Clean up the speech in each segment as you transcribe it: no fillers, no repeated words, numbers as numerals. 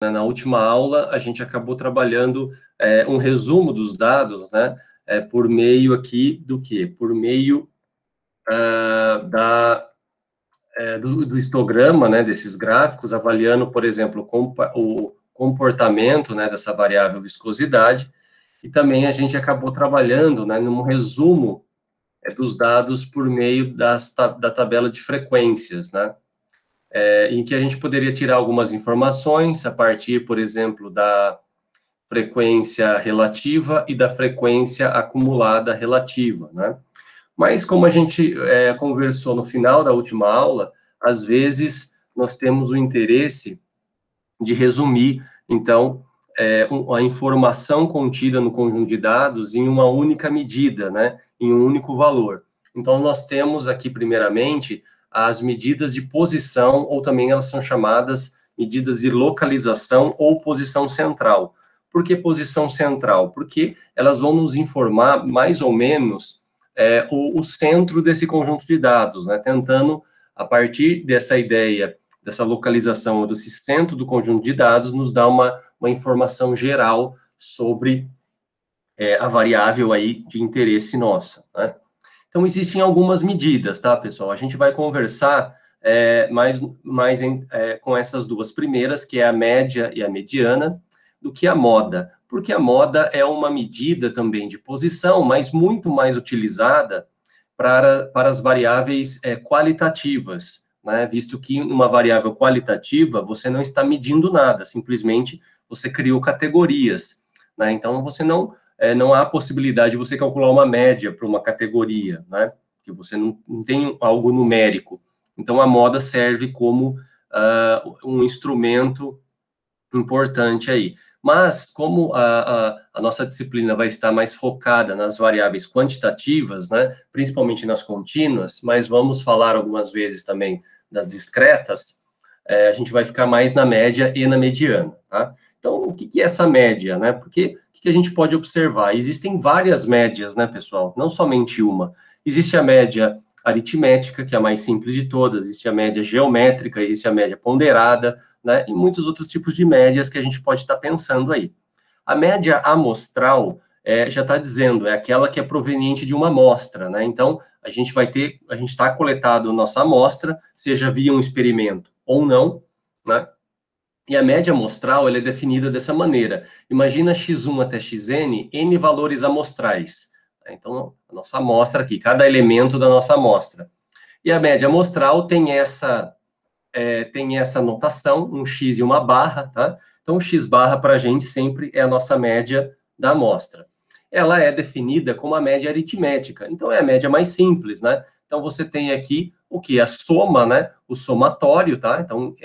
né, na última aula, a gente acabou trabalhando um resumo dos dados, né, por meio aqui do quê? Por meio do histograma, né, desses gráficos, avaliando, por exemplo, o comportamento, né, dessa variável viscosidade, e também a gente acabou trabalhando, né, num resumo dos dados por meio da tabela de frequências, né, em que a gente poderia tirar algumas informações a partir, por exemplo, da frequência relativa e da frequência acumulada relativa, né? Mas como a gente conversou no final da última aula, às vezes nós temos o interesse de resumir, então, a informação contida no conjunto de dados em uma única medida, né, em um único valor. Então, nós temos aqui, primeiramente, as medidas de posição, ou também elas são chamadas medidas de localização ou posição central. Por que posição central? Porque elas vão nos informar, mais ou menos, o centro desse conjunto de dados, né, tentando, a partir dessa ideia, dessa localização ou desse centro do conjunto de dados, nos dá uma informação geral sobre a variável aí de interesse nossa, né? Então, existem algumas medidas, tá, pessoal? A gente vai conversar com essas duas primeiras, que é a média e a mediana, do que a moda. Porque a moda é uma medida também de posição, mas muito mais utilizada para as variáveis qualitativas, né? Visto que uma variável qualitativa, você não está medindo nada, simplesmente você criou categorias, né? Então, você não há possibilidade de você calcular uma média para uma categoria, né? Que você não tem algo numérico. Então, a moda serve como um instrumento importante aí. Mas, como a nossa disciplina vai estar mais focada nas variáveis quantitativas, né, principalmente nas contínuas, mas vamos falar algumas vezes também das discretas, a gente vai ficar mais na média e na mediana, tá? Então, o que é essa média, né? Porque o que a gente pode observar? Existem várias médias, né, pessoal? Não somente uma. Existe a média aritmética, que é a mais simples de todas, existe a média geométrica, existe a média ponderada, né, e muitos outros tipos de médias que a gente pode estar pensando aí. A média amostral já está dizendo, é aquela que é proveniente de uma amostra, né? Então, a gente está coletado nossa amostra, seja via um experimento ou não, né? E a média amostral, ela é definida dessa maneira. Imagina x1 até xn, n valores amostrais. Então, a nossa amostra aqui, cada elemento da nossa amostra. E a média amostral tem essa notação, um x e uma barra, tá? Então, o x barra para a gente sempre é a nossa média da amostra. Ela é definida como a média aritmética, então é a média mais simples, né? Então, você tem aqui o que? A soma, né? O somatório, tá? Então,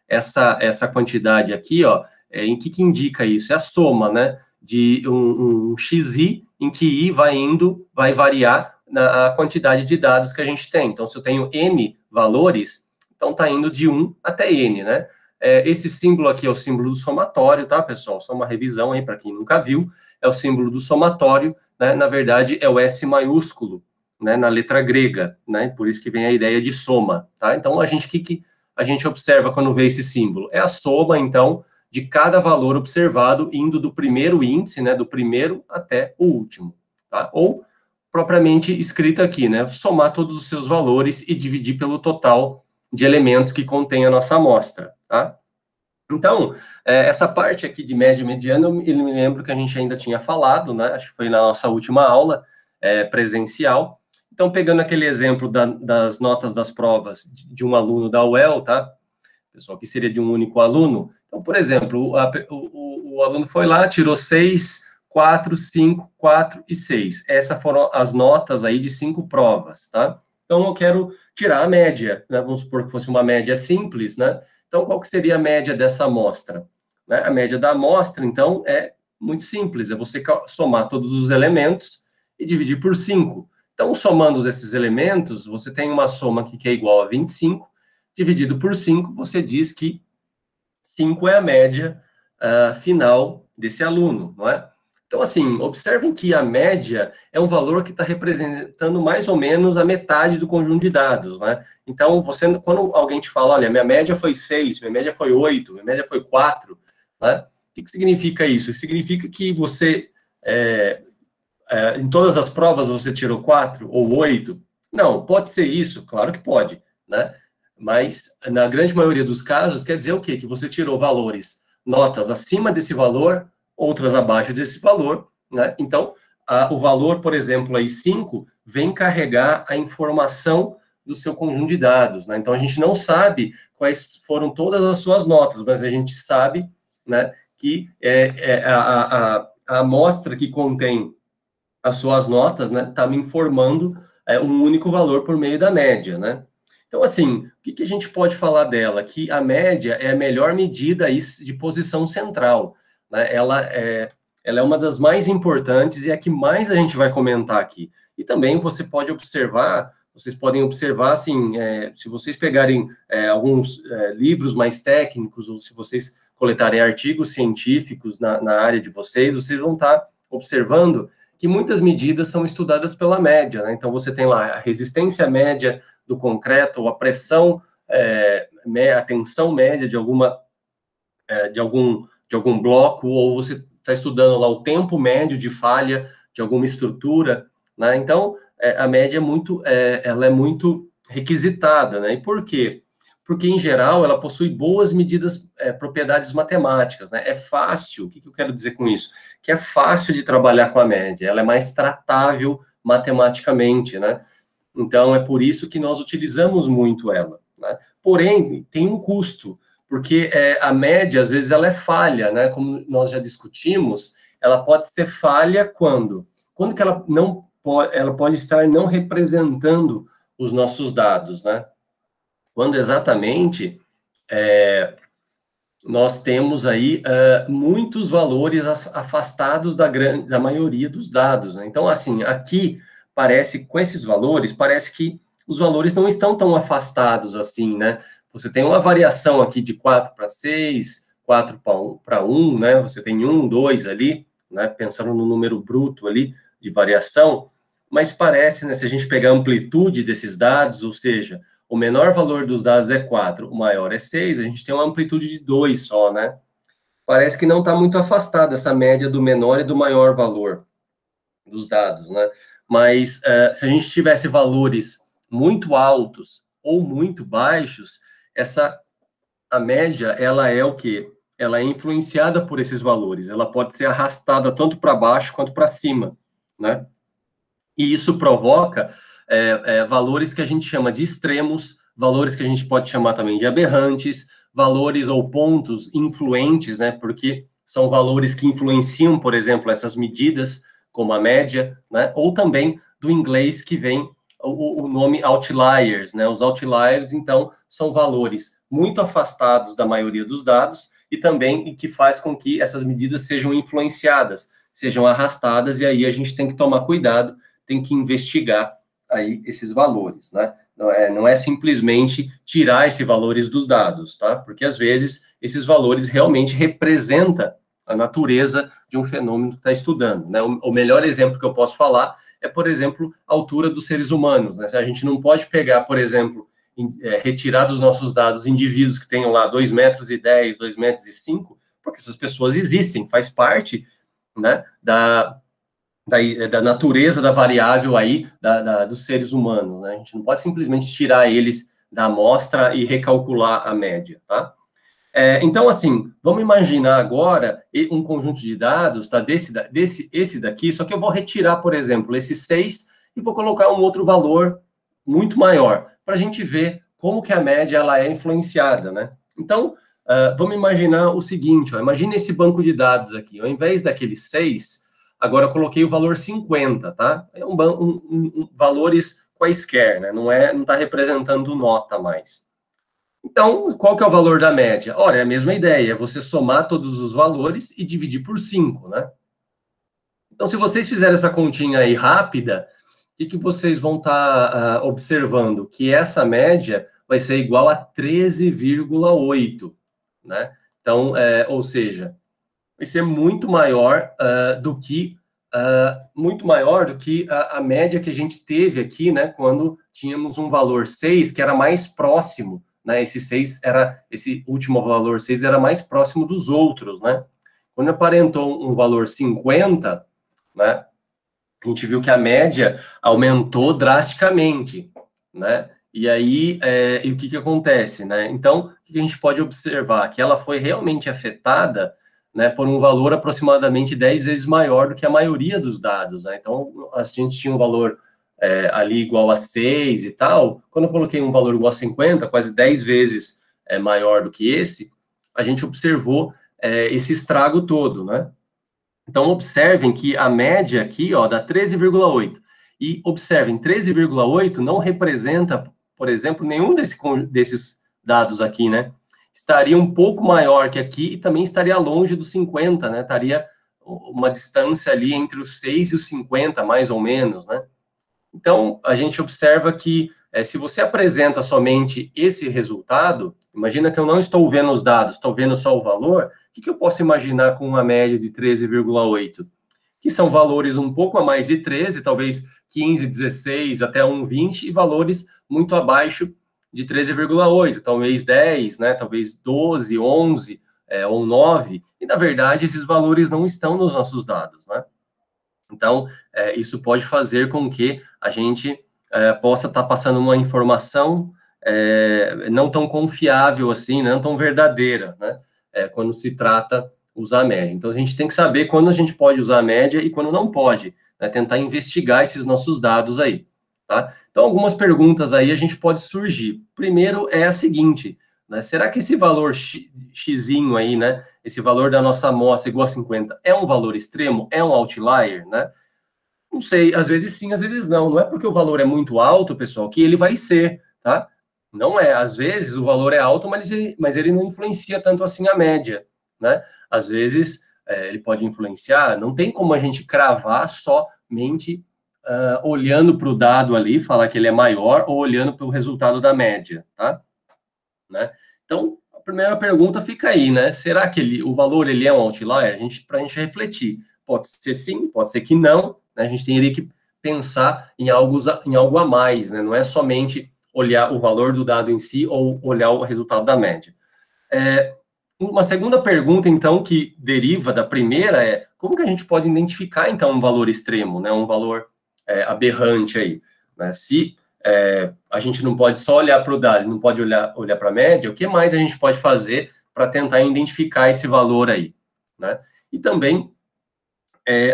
essa quantidade aqui, ó, em que indica isso? É a soma, né? De um xi, em que i vai variar a quantidade de dados que a gente tem. Então, se eu tenho n valores, então está indo de 1 até n, né? Esse símbolo aqui é o símbolo do somatório, tá, pessoal? Só uma revisão aí para quem nunca viu. É o símbolo do somatório, né? Na verdade, é o S maiúsculo, né? Na letra grega, né? Por isso que vem a ideia de soma, tá? Então, a gente observa quando vê esse símbolo? É a soma, então, de cada valor observado, indo do primeiro índice, né? Do primeiro até o último, tá? Ou, propriamente escrita aqui, né? Somar todos os seus valores e dividir pelo total de elementos que contém a nossa amostra, tá? Então, essa parte aqui de média e mediana, eu me lembro que a gente ainda tinha falado, né? Acho que foi na nossa última aula presencial. Então, pegando aquele exemplo das notas das provas de um aluno da UEL, tá? Pessoal, que seria de um único aluno. Então, por exemplo, o aluno foi lá, tirou 6, 4, 5, 4 e 6. Essas foram as notas aí de 5 provas, tá? Então, eu quero tirar a média, né? Vamos supor que fosse uma média simples, né? Então, qual que seria a média dessa amostra? Né? A média da amostra, então, é muito simples, é você somar todos os elementos e dividir por 5. Então, somando esses elementos, você tem uma soma aqui que é igual a 25, dividido por 5, você diz que 5 é a média final desse aluno, não é? Então, assim, observem que a média é um valor que está representando mais ou menos a metade do conjunto de dados, né? Então, quando alguém te fala, olha, minha média foi 6, minha média foi 8, minha média foi 4, né? O que significa isso? Isso significa que você, em todas as provas, você tirou 4 ou 8? Não, pode ser isso, claro que pode, né? Mas, na grande maioria dos casos, quer dizer o quê? Que você tirou valores, notas acima desse valor, outras abaixo desse valor, né? Então, o valor, por exemplo, aí 5, vem carregar a informação do seu conjunto de dados, né? Então, a gente não sabe quais foram todas as suas notas, mas a gente sabe, né, que a amostra que contém as suas notas, né, tá me informando um único valor por meio da média, né? Então, assim, o que a gente pode falar dela? Que a média é a melhor medida aí de posição central, né? Ela é uma das mais importantes e é a que mais a gente vai comentar aqui. E também vocês podem observar, assim, se vocês pegarem alguns livros mais técnicos, ou se vocês coletarem artigos científicos na área de vocês vão estar observando que muitas medidas são estudadas pela média, né? Então, você tem lá a resistência média do concreto, ou a pressão, a tensão média de algum bloco, ou você está estudando lá o tempo médio de falha de alguma estrutura, né? Então, a média ela é muito requisitada, né? E por quê? Porque, em geral, ela possui boas medidas, propriedades matemáticas, né? É fácil, o que eu quero dizer com isso? Que é fácil de trabalhar com a média, ela é mais tratável matematicamente, né? Então, é por isso que nós utilizamos muito ela, né? Porém, tem um custo, porque a média, às vezes, ela é falha, né? Como nós já discutimos, ela pode ser falha quando? Quando que ela pode estar não representando os nossos dados, né? Quando exatamente nós temos aí muitos valores afastados da maioria dos dados, né? Então, assim, aqui com esses valores, parece que os valores não estão tão afastados assim, né? Você tem uma variação aqui de 4 para 6, 4 para 1, né? Você tem 1, 2 ali, né? Pensando no número bruto ali de variação, mas parece, né, se a gente pegar a amplitude desses dados, ou seja, o menor valor dos dados é 4, o maior é 6, a gente tem uma amplitude de 2 só, né? Parece que não está muito afastada essa média do menor e do maior valor dos dados, né? Mas se a gente tivesse valores muito altos ou muito baixos, a média, ela é o quê? Ela é influenciada por esses valores, ela pode ser arrastada tanto para baixo quanto para cima, né? E isso provoca valores que a gente chama de extremos, valores que a gente pode chamar também de aberrantes, valores ou pontos influentes, né? Porque são valores que influenciam, por exemplo, essas medidas, como a média, né? Ou também do inglês que vem o nome outliers, né? Os outliers, então, são valores muito afastados da maioria dos dados e também que faz com que essas medidas sejam influenciadas, sejam arrastadas, e aí a gente tem que tomar cuidado, tem que investigar aí esses valores, né? Não é simplesmente tirar esses valores dos dados, tá? Porque, às vezes, esses valores realmente representam a natureza de um fenômeno que está estudando, né? O melhor exemplo que eu posso falar é, por exemplo, a altura dos seres humanos, né? A gente não pode pegar, por exemplo, retirar dos nossos dados indivíduos que tenham lá 2,10 metros, 2,05 metros, porque essas pessoas existem, faz parte, né, da natureza da variável aí dos seres humanos, né? A gente não pode simplesmente tirar eles da amostra e recalcular a média, tá? Então, assim, vamos imaginar agora um conjunto de dados, tá? Esse daqui, só que eu vou retirar, por exemplo, esse 6 e vou colocar um outro valor muito maior, para a gente ver como que a média ela é influenciada, né? Então, vamos imaginar o seguinte, ó, imagine esse banco de dados aqui, ao invés daquele 6, agora eu coloquei o valor 50, tá? É valores quaisquer, né? Não está representando nota mais. Então, qual que é o valor da média? Ora, é a mesma ideia, é você somar todos os valores e dividir por 5, né? Então, se vocês fizerem essa continha aí rápida, o que vocês vão estar observando? Que essa média vai ser igual a 13,8, né? Então, ou seja, vai ser muito maior do que a média que a gente teve aqui, né, quando tínhamos um valor 6, que era mais próximo, né, esse último valor 6 era mais próximo dos outros, né? Quando aparentou um valor 50, né, a gente viu que a média aumentou drasticamente, né? E aí, e o que acontece, né? Então, o que a gente pode observar? Que ela foi realmente afetada, né, por um valor aproximadamente 10 vezes maior do que a maioria dos dados, né? Então, a gente tinha um valor ali igual a 6 e tal. Quando eu coloquei um valor igual a 50, quase 10 vezes maior do que esse, a gente observou esse estrago todo, né? Então, observem que a média aqui, ó, dá 13,8. E observem, 13,8 não representa, por exemplo, nenhum desses dados aqui, né? Estaria um pouco maior que aqui e também estaria longe dos 50, né? Estaria uma distância ali entre os 6 e os 50, mais ou menos, né? Então, a gente observa que se você apresenta somente esse resultado, imagina que eu não estou vendo os dados, estou vendo só o valor, o que eu posso imaginar com uma média de 13,8? Que são valores um pouco a mais de 13, talvez 15, 16, até 1,20, e valores muito abaixo de 13,8, talvez 10, né, talvez 12, 11, ou 9, e na verdade esses valores não estão nos nossos dados, né? Então, isso pode fazer com que a gente possa estar passando uma informação não tão confiável assim, não tão verdadeira, né? Quando se trata usar a média. Então, a gente tem que saber quando a gente pode usar a média e quando não pode, né? Tentar investigar esses nossos dados aí, tá? Então, algumas perguntas aí a gente pode surgir. Primeiro é a seguinte, né? Será que esse valor xzinho aí, né? Esse valor da nossa amostra igual a 50 é um valor extremo? É um outlier, né? Não sei, às vezes sim, às vezes não. Não é porque o valor é muito alto, pessoal, que ele vai ser, tá? Não é. Às vezes o valor é alto, mas ele não influencia tanto assim a média, né? Às vezes ele pode influenciar. Não tem como a gente cravar somente olhando para o dado ali, falar que ele é maior, ou olhando para o resultado da média, tá? Né? Então, a primeira pergunta fica aí, né? Será que o valor ele é um outlier? Para a gente refletir. Pode ser sim, pode ser que não, né? A gente teria que pensar em algo a mais, né? Não é somente olhar o valor do dado em si ou olhar o resultado da média. Uma segunda pergunta, então, que deriva da primeira é como que a gente pode identificar, então, um valor extremo, né? Um valor aberrante aí, né? Se a gente não pode só olhar para o dado, não pode olhar para a média, o que mais a gente pode fazer para tentar identificar esse valor aí, né? E também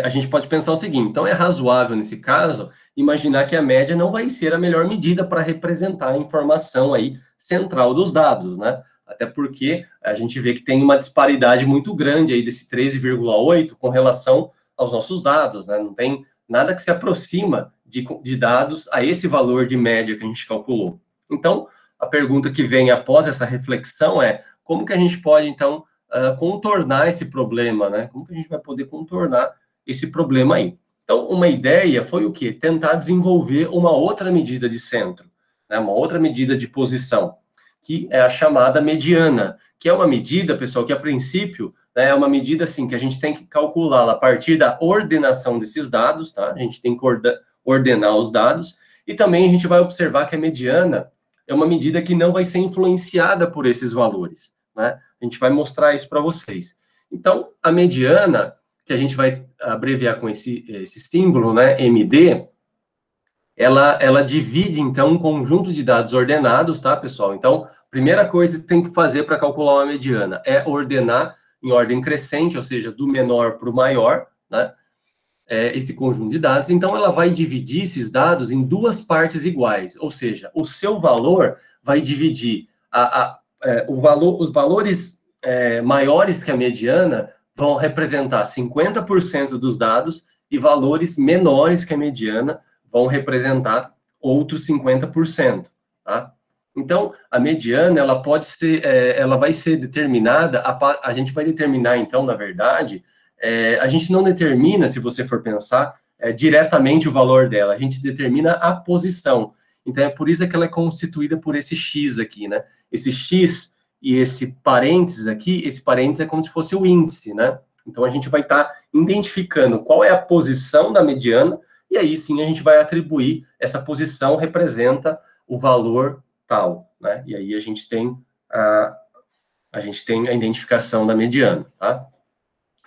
a gente pode pensar o seguinte, então é razoável nesse caso imaginar que a média não vai ser a melhor medida para representar a informação aí central dos dados, né? Até porque a gente vê que tem uma disparidade muito grande aí desse 13,8 com relação aos nossos dados, né? Não tem nada que se aproxima de dados a esse valor de média que a gente calculou. Então, a pergunta que vem após essa reflexão é como que a gente pode, então, contornar esse problema, né? Como que a gente vai poder contornar esse problema aí? Então, uma ideia foi o quê? Tentar desenvolver uma outra medida de centro, né? Uma outra medida de posição, que é a chamada mediana, que é uma medida, pessoal, que a princípio é uma medida assim que a gente tem que calcular a partir da ordenação desses dados, tá? A gente tem que ordenar os dados e também a gente vai observar que a mediana é uma medida que não vai ser influenciada por esses valores, né? A gente vai mostrar isso para vocês. Então, a mediana, que a gente vai abreviar com esse símbolo, né, MD, ela divide, então, um conjunto de dados ordenados, tá, pessoal? Então, primeira coisa que tem que fazer para calcular uma mediana é ordenar em ordem crescente, ou seja, do menor para o maior, né? Esse conjunto de dados. Então, ela vai dividir esses dados em duas partes iguais, ou seja, o seu valor vai dividir os valores maiores que a mediana vão representar 50% dos dados e valores menores que a mediana vão representar outros 50%, tá? Então, a mediana, ela pode ser, ela vai ser determinada, a gente vai determinar, então, na verdade, a gente não determina, se você for pensar, diretamente o valor dela, a gente determina a posição. Então, é por isso que ela é constituída por esse X aqui, né? Esse X e esse parênteses aqui, esse parênteses é como se fosse o índice, né? Então, a gente vai estar identificando qual é a posição da mediana, e aí sim a gente vai atribuir essa posição representa o valor tal, né? E aí a gente tem a identificação da mediana, tá?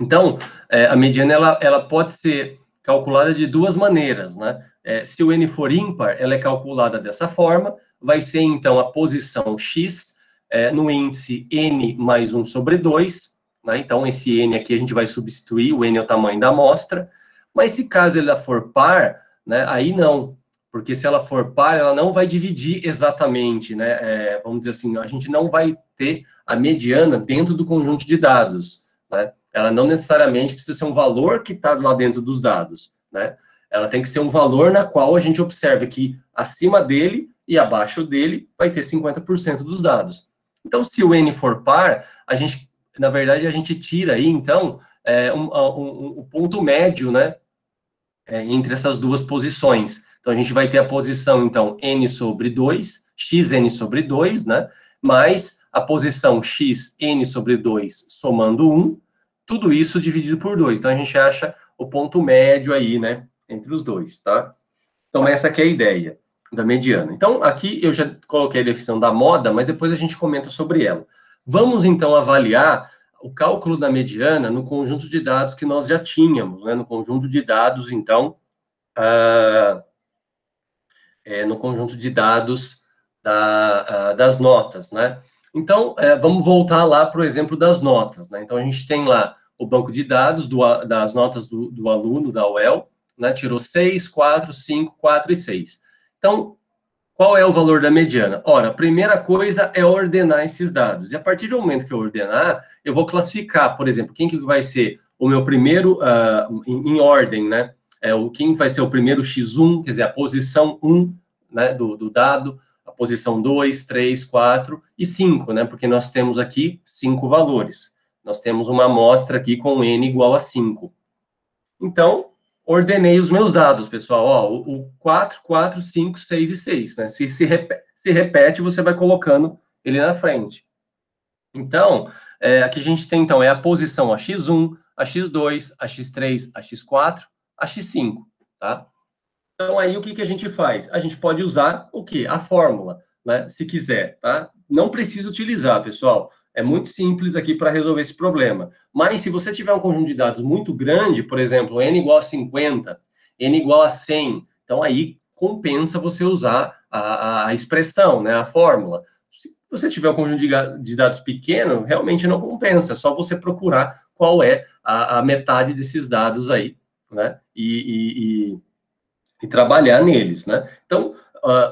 Então, a mediana, ela pode ser calculada de duas maneiras, né? Se o n for ímpar, ela é calculada dessa forma, vai ser, então, a posição x no índice n mais 1 sobre 2, né? Então, esse n aqui a gente vai substituir, o n é o tamanho da amostra, mas se caso ela for par, né, aí não, porque se ela for par, ela não vai dividir exatamente, né? Vamos dizer assim, a gente não vai ter a mediana dentro do conjunto de dados, né? Ela não necessariamente precisa ser um valor que está lá dentro dos dados, né? Ela tem que ser um valor na qual a gente observa que acima dele e abaixo dele vai ter 50% dos dados. Então, se o n for par, a gente, na verdade, a gente tira aí, então, o ponto médio, né? Entre essas duas posições. Então, a gente vai ter a posição, então, n sobre 2, xn sobre 2, né? Mais a posição xn sobre 2 somando 1, tudo isso dividido por 2. Então, a gente acha o ponto médio aí, né? Entre os dois, tá? Então, essa aqui é a ideia da mediana. Então, aqui eu já coloquei a definição da moda, mas depois a gente comenta sobre ela. Vamos, então, avaliar o cálculo da mediana no conjunto de dados que nós já tínhamos, né? No conjunto de dados, então, no conjunto de dados das notas, né? Então, vamos voltar lá para o exemplo das notas, né? Então, a gente tem lá o banco de dados das notas do aluno, da UEL, né? Tirou 6, 4, 5, 4 e 6. Então, qual é o valor da mediana? Ora, a primeira coisa é ordenar esses dados. E a partir do momento que eu ordenar, eu vou classificar, por exemplo, quem que vai ser o meu primeiro, em ordem, né? Quem vai ser o primeiro x1, quer dizer, a posição 1, né, do dado, a posição 2, 3, 4 e 5, né? Porque nós temos aqui 5 valores. Nós temos uma amostra aqui com n igual a 5. Então, ordenei os meus dados, pessoal. Ó, o 4, 4, 5, 6 e 6, né? Se repete, você vai colocando ele na frente. Então, aqui a gente tem, então, a posição a x1, a x2, a x3, a x4, a x5, tá? Então, aí, o que a gente faz? A gente pode usar o quê? A fórmula, né? Se quiser, tá? Não precisa utilizar, pessoal. É muito simples aqui para resolver esse problema. Mas, se você tiver um conjunto de dados muito grande, por exemplo, n igual a 50, n igual a 100, então aí compensa você usar a expressão, né? A fórmula. Se você tiver um conjunto de dados pequeno, realmente não compensa. É só você procurar qual é a metade desses dados aí, né? E trabalhar neles, né? Então,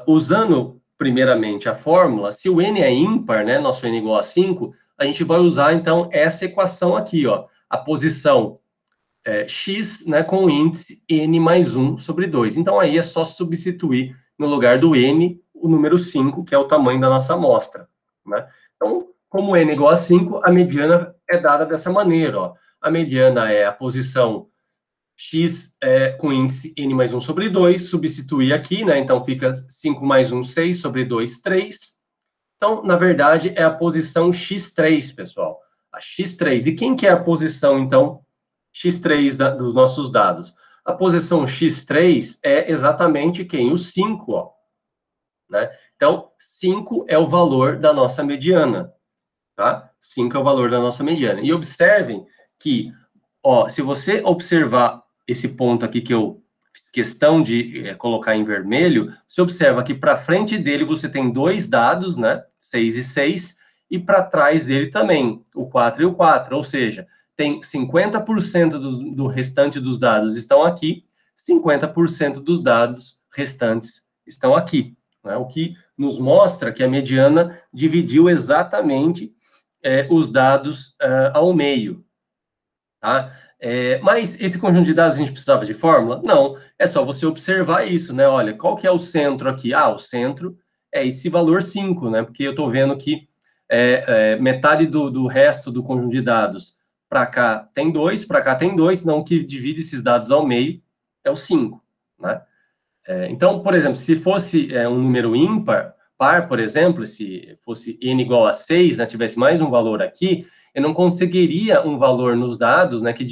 usando primeiramente a fórmula, se o n é ímpar, né, nosso n igual a 5, a gente vai usar, então, essa equação aqui, ó, a posição x, né, com o índice n mais 1 sobre 2. Então, aí é só substituir no lugar do n o número 5, que é o tamanho da nossa amostra, né? Então, como n é igual a 5, a mediana é dada dessa maneira, ó. A mediana é a posição x com índice n mais 1 sobre 2, substituir aqui, né? Então, fica 5 mais 1, 6 sobre 2, 3. Então, na verdade, é a posição x3, pessoal. A x3. E quem que é a posição, então, x3 dos nossos dados? A posição x3 é exatamente quem? O 5, ó. Né? Então, 5 é o valor da nossa mediana, tá? 5 é o valor da nossa mediana. E observem que, ó, se você observar esse ponto aqui que eu fiz questão de colocar em vermelho, você observa que para frente dele você tem dois dados, né? 6 e 6, e para trás dele também, o 4 e o 4, ou seja, tem 50% do restante dos dados estão aqui, 50% dos dados restantes estão aqui, né? O que nos mostra que a mediana dividiu exatamente os dados ao meio, tá? Mas esse conjunto de dados a gente precisava de fórmula? Não, é só você observar isso, né? Olha, qual que é o centro aqui? Ah, o centro é esse valor 5, né? Porque eu estou vendo que metade do resto do conjunto de dados para cá tem 2, para cá tem 2, então o que divide esses dados ao meio é o 5, né? Então, por exemplo, se fosse um número ímpar, par, por exemplo, se fosse n igual a 6, né, tivesse mais um valor aqui, eu não conseguiria um valor nos dados, né, que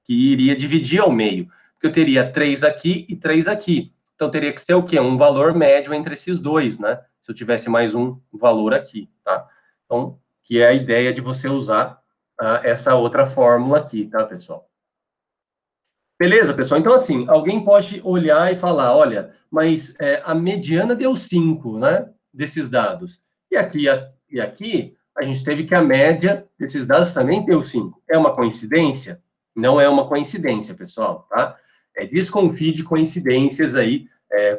iria dividir ao meio, porque eu teria 3 aqui e 3 aqui. Então, teria que ser o quê? Um valor médio entre esses dois, né? Se eu tivesse mais um valor aqui, tá? Então, que é a ideia de você usar essa outra fórmula aqui, tá, pessoal? Beleza, pessoal? Então, assim, alguém pode olhar e falar, olha, mas a mediana deu 5, né, desses dados. E aqui, a gente teve que a média desses dados também deu 5. É uma coincidência? Não é uma coincidência, pessoal, tá? Desconfie de coincidências aí,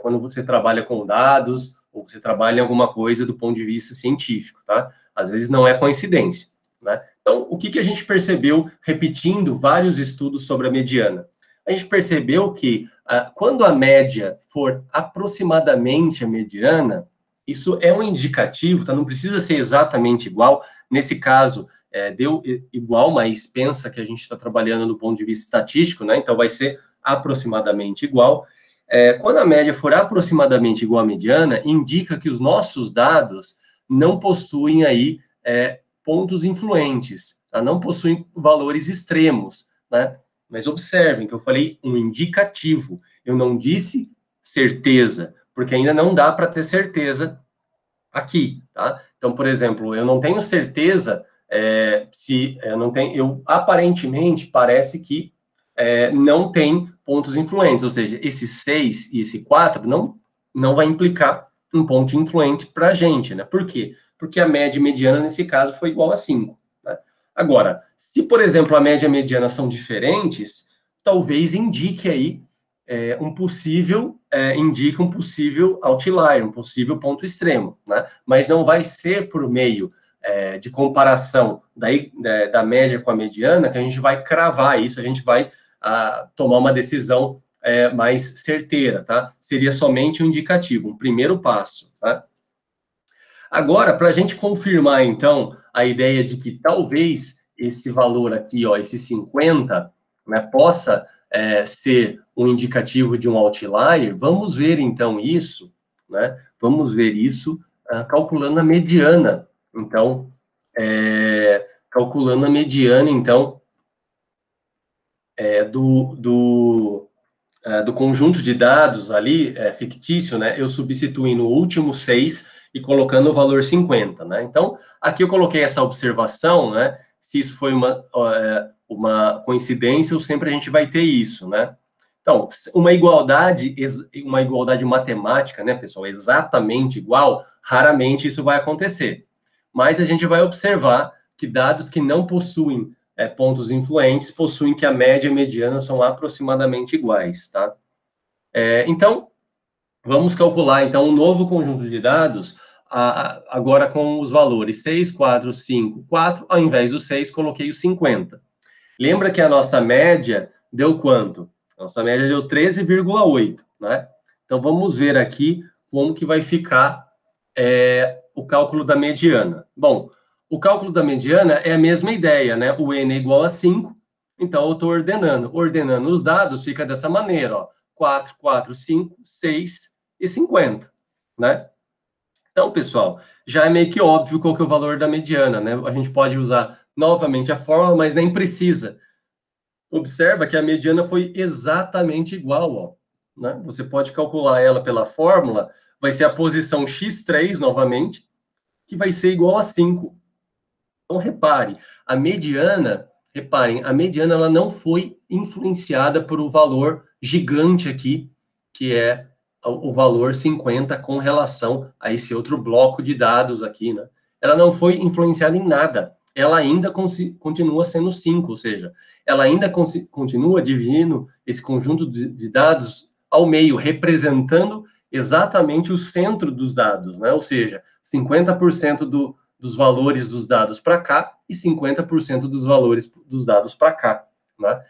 quando você trabalha com dados, ou você trabalha em alguma coisa do ponto de vista científico, tá? Às vezes não é coincidência, né? Então, o que a gente percebeu repetindo vários estudos sobre a mediana? A gente percebeu que quando a média for aproximadamente a mediana, isso é um indicativo, tá? Não precisa ser exatamente igual. Nesse caso, deu igual, mas pensa que a gente está trabalhando do ponto de vista estatístico, né? Então, vai ser aproximadamente igual. Quando a média for aproximadamente igual à mediana, indica que os nossos dados não possuem aí pontos influentes, tá? Não possuem valores extremos, né? Mas observem que eu falei um indicativo, eu não disse certeza, porque ainda não dá para ter certeza aqui, tá? Então, por exemplo, eu não tenho certeza se eu não tenho, eu aparentemente parece que não tem pontos influentes, ou seja, esse 6 e esse 4 não vai implicar um ponto influente para a gente, né? Por quê? Porque a média e mediana, nesse caso, foi igual a 5. Né? Agora, se, por exemplo, a média e a mediana são diferentes, talvez indique aí indique um possível outlier, um possível ponto extremo, né? Mas não vai ser por meio de comparação da média com a mediana que a gente vai cravar isso, a gente vai tomar uma decisão mais certeira, tá? Seria somente um indicativo, um primeiro passo, tá? Agora, para a gente confirmar, então, a ideia de que talvez esse valor aqui, ó, esse 50, né, possa ser um indicativo de um outlier, vamos ver, então, isso, né? Vamos ver isso calculando a mediana. Então, calculando a mediana, então, do conjunto de dados ali, fictício, né? Eu substitui no último 6 e colocando o valor 50, né? Então, aqui eu coloquei essa observação, né? Se isso foi uma coincidência ou sempre a gente vai ter isso, né? Então, uma igualdade matemática, né, pessoal, exatamente igual, raramente isso vai acontecer. Mas a gente vai observar que dados que não possuem pontos influentes possuem que a média e a mediana são aproximadamente iguais, tá? Então, vamos calcular, então, um novo conjunto de dados, agora com os valores 6, 4, 5, 4, ao invés do 6, coloquei o 50. Lembra que a nossa média deu quanto? Nossa média deu 13,8, né? Então, vamos ver aqui como que vai ficar o cálculo da mediana. Bom, o cálculo da mediana é a mesma ideia, né? O n é igual a 5, então eu estou ordenando. Ordenando os dados, fica dessa maneira, ó. 4, 4, 5, 6 e 50, né? Então, pessoal, já é meio que óbvio qual que é o valor da mediana, né? A gente pode usar novamente a fórmula, mas nem precisa. Observa que a mediana foi exatamente igual, ó, né? Você pode calcular ela pela fórmula, vai ser a posição x3 novamente, que vai ser igual a 5. Então, reparem, a mediana ela não foi influenciada por um valor gigante aqui, que é o valor 50 com relação a esse outro bloco de dados aqui, né? Ela não foi influenciada em nada. Ela ainda continua sendo 5, ou seja, ela ainda continua dividindo esse conjunto de dados ao meio, representando exatamente o centro dos dados, né? Ou seja, 50% dos valores dos dados para cá e 50% dos valores dos dados para cá, né?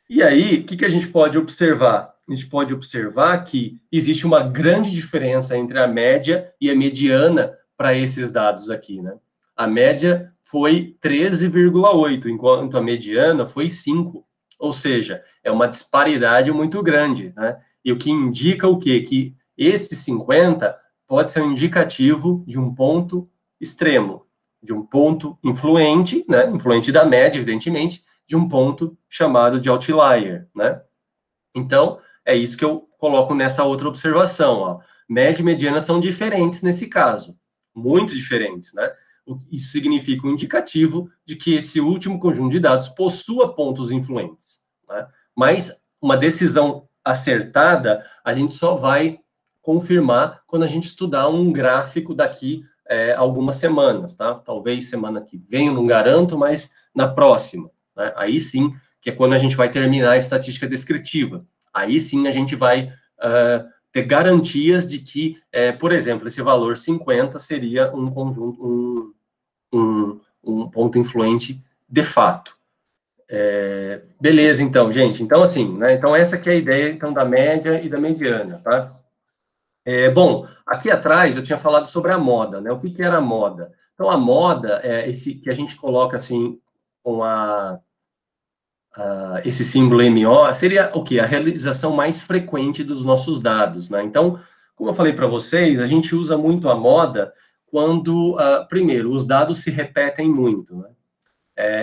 E aí, o que a gente pode observar? A gente pode observar que existe uma grande diferença entre a média e a mediana para esses dados aqui, né? A média foi 13,8, enquanto a mediana foi 5. Ou seja, é uma disparidade muito grande, né? E o que indica o quê? Que esse 50 pode ser um indicativo de um ponto extremo, de um ponto influente, né, influente da média, evidentemente, de um ponto chamado de outlier, né? Então, é isso que eu coloco nessa outra observação, ó. Média e mediana são diferentes nesse caso, muito diferentes, né? Isso significa um indicativo de que esse último conjunto de dados possua pontos influentes, né? Mas uma decisão acertada, a gente só vai confirmar quando a gente estudar um gráfico daqui algumas semanas, tá? Talvez semana que vem, eu não garanto, mas na próxima, né? Aí sim, que é quando a gente vai terminar a estatística descritiva. Aí sim a gente vai ter garantias de que, por exemplo, esse valor 50 seria um conjunto, um ponto influente de fato. Beleza, então, gente. Então, assim, né? Então, essa que é a ideia, então, da média e da mediana, tá? Bom, aqui atrás eu tinha falado sobre a moda, né? O que era a moda? Então, a moda é esse que a gente coloca, assim, com esse símbolo MO, seria o quê? A realização mais frequente dos nossos dados, né? Então, como eu falei para vocês, a gente usa muito a moda quando, primeiro, os dados se repetem muito, né?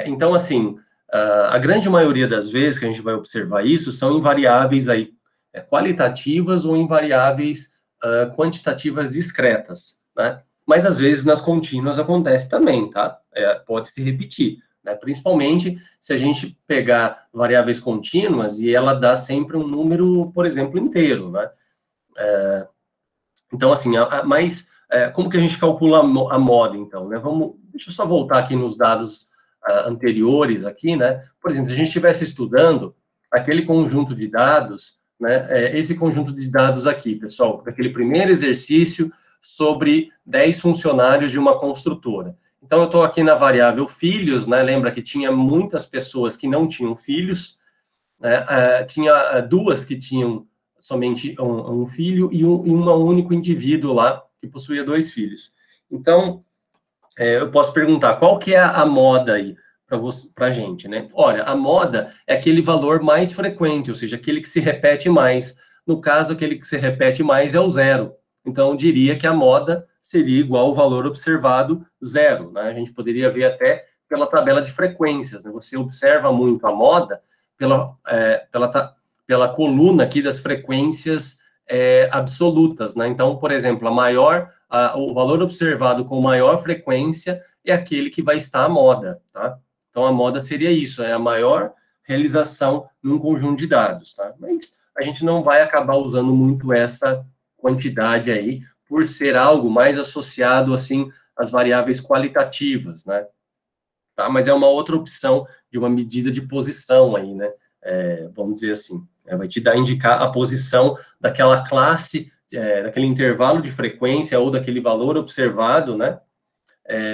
Então, assim, a grande maioria das vezes que a gente vai observar isso são em variáveis aí, qualitativas ou em variáveis quantitativas discretas, né? Mas, às vezes, nas contínuas acontece também, tá? Pode se repetir, né? Principalmente se a gente pegar variáveis contínuas e ela dá sempre um número, por exemplo, inteiro, né? Então, assim, mas como que a gente calcula a moda, então, né? Deixa eu só voltar aqui nos dados anteriores aqui, né? Por exemplo, se a gente estivesse estudando aquele conjunto de dados, né? Esse conjunto de dados aqui, pessoal, daquele primeiro exercício sobre 10 funcionários de uma construtora. Então, eu estou aqui na variável filhos, né? Lembra que tinha muitas pessoas que não tinham filhos, né? Tinha duas que tinham somente um filho e um único indivíduo lá que possuía 2 filhos. Então, eu posso perguntar, qual que é a moda aí para a gente, né? Olha, a moda é aquele valor mais frequente, ou seja, aquele que se repete mais. No caso, aquele que se repete mais é o 0. Então, eu diria que a moda seria igual ao valor observado 0, né? A gente poderia ver até pela tabela de frequências, né? Você observa muito a moda pela coluna aqui das frequências absolutas, né? Então, por exemplo, o valor observado com maior frequência é aquele que vai estar à moda, tá? Então, a moda seria isso, é a maior realização num conjunto de dados, tá? Mas a gente não vai acabar usando muito essa quantidade aí, por ser algo mais associado, assim, às variáveis qualitativas, né? Tá? Mas é uma outra opção de uma medida de posição aí, né? Vamos dizer assim, vai te indicar a posição daquela classe, daquele intervalo de frequência ou daquele valor observado, né?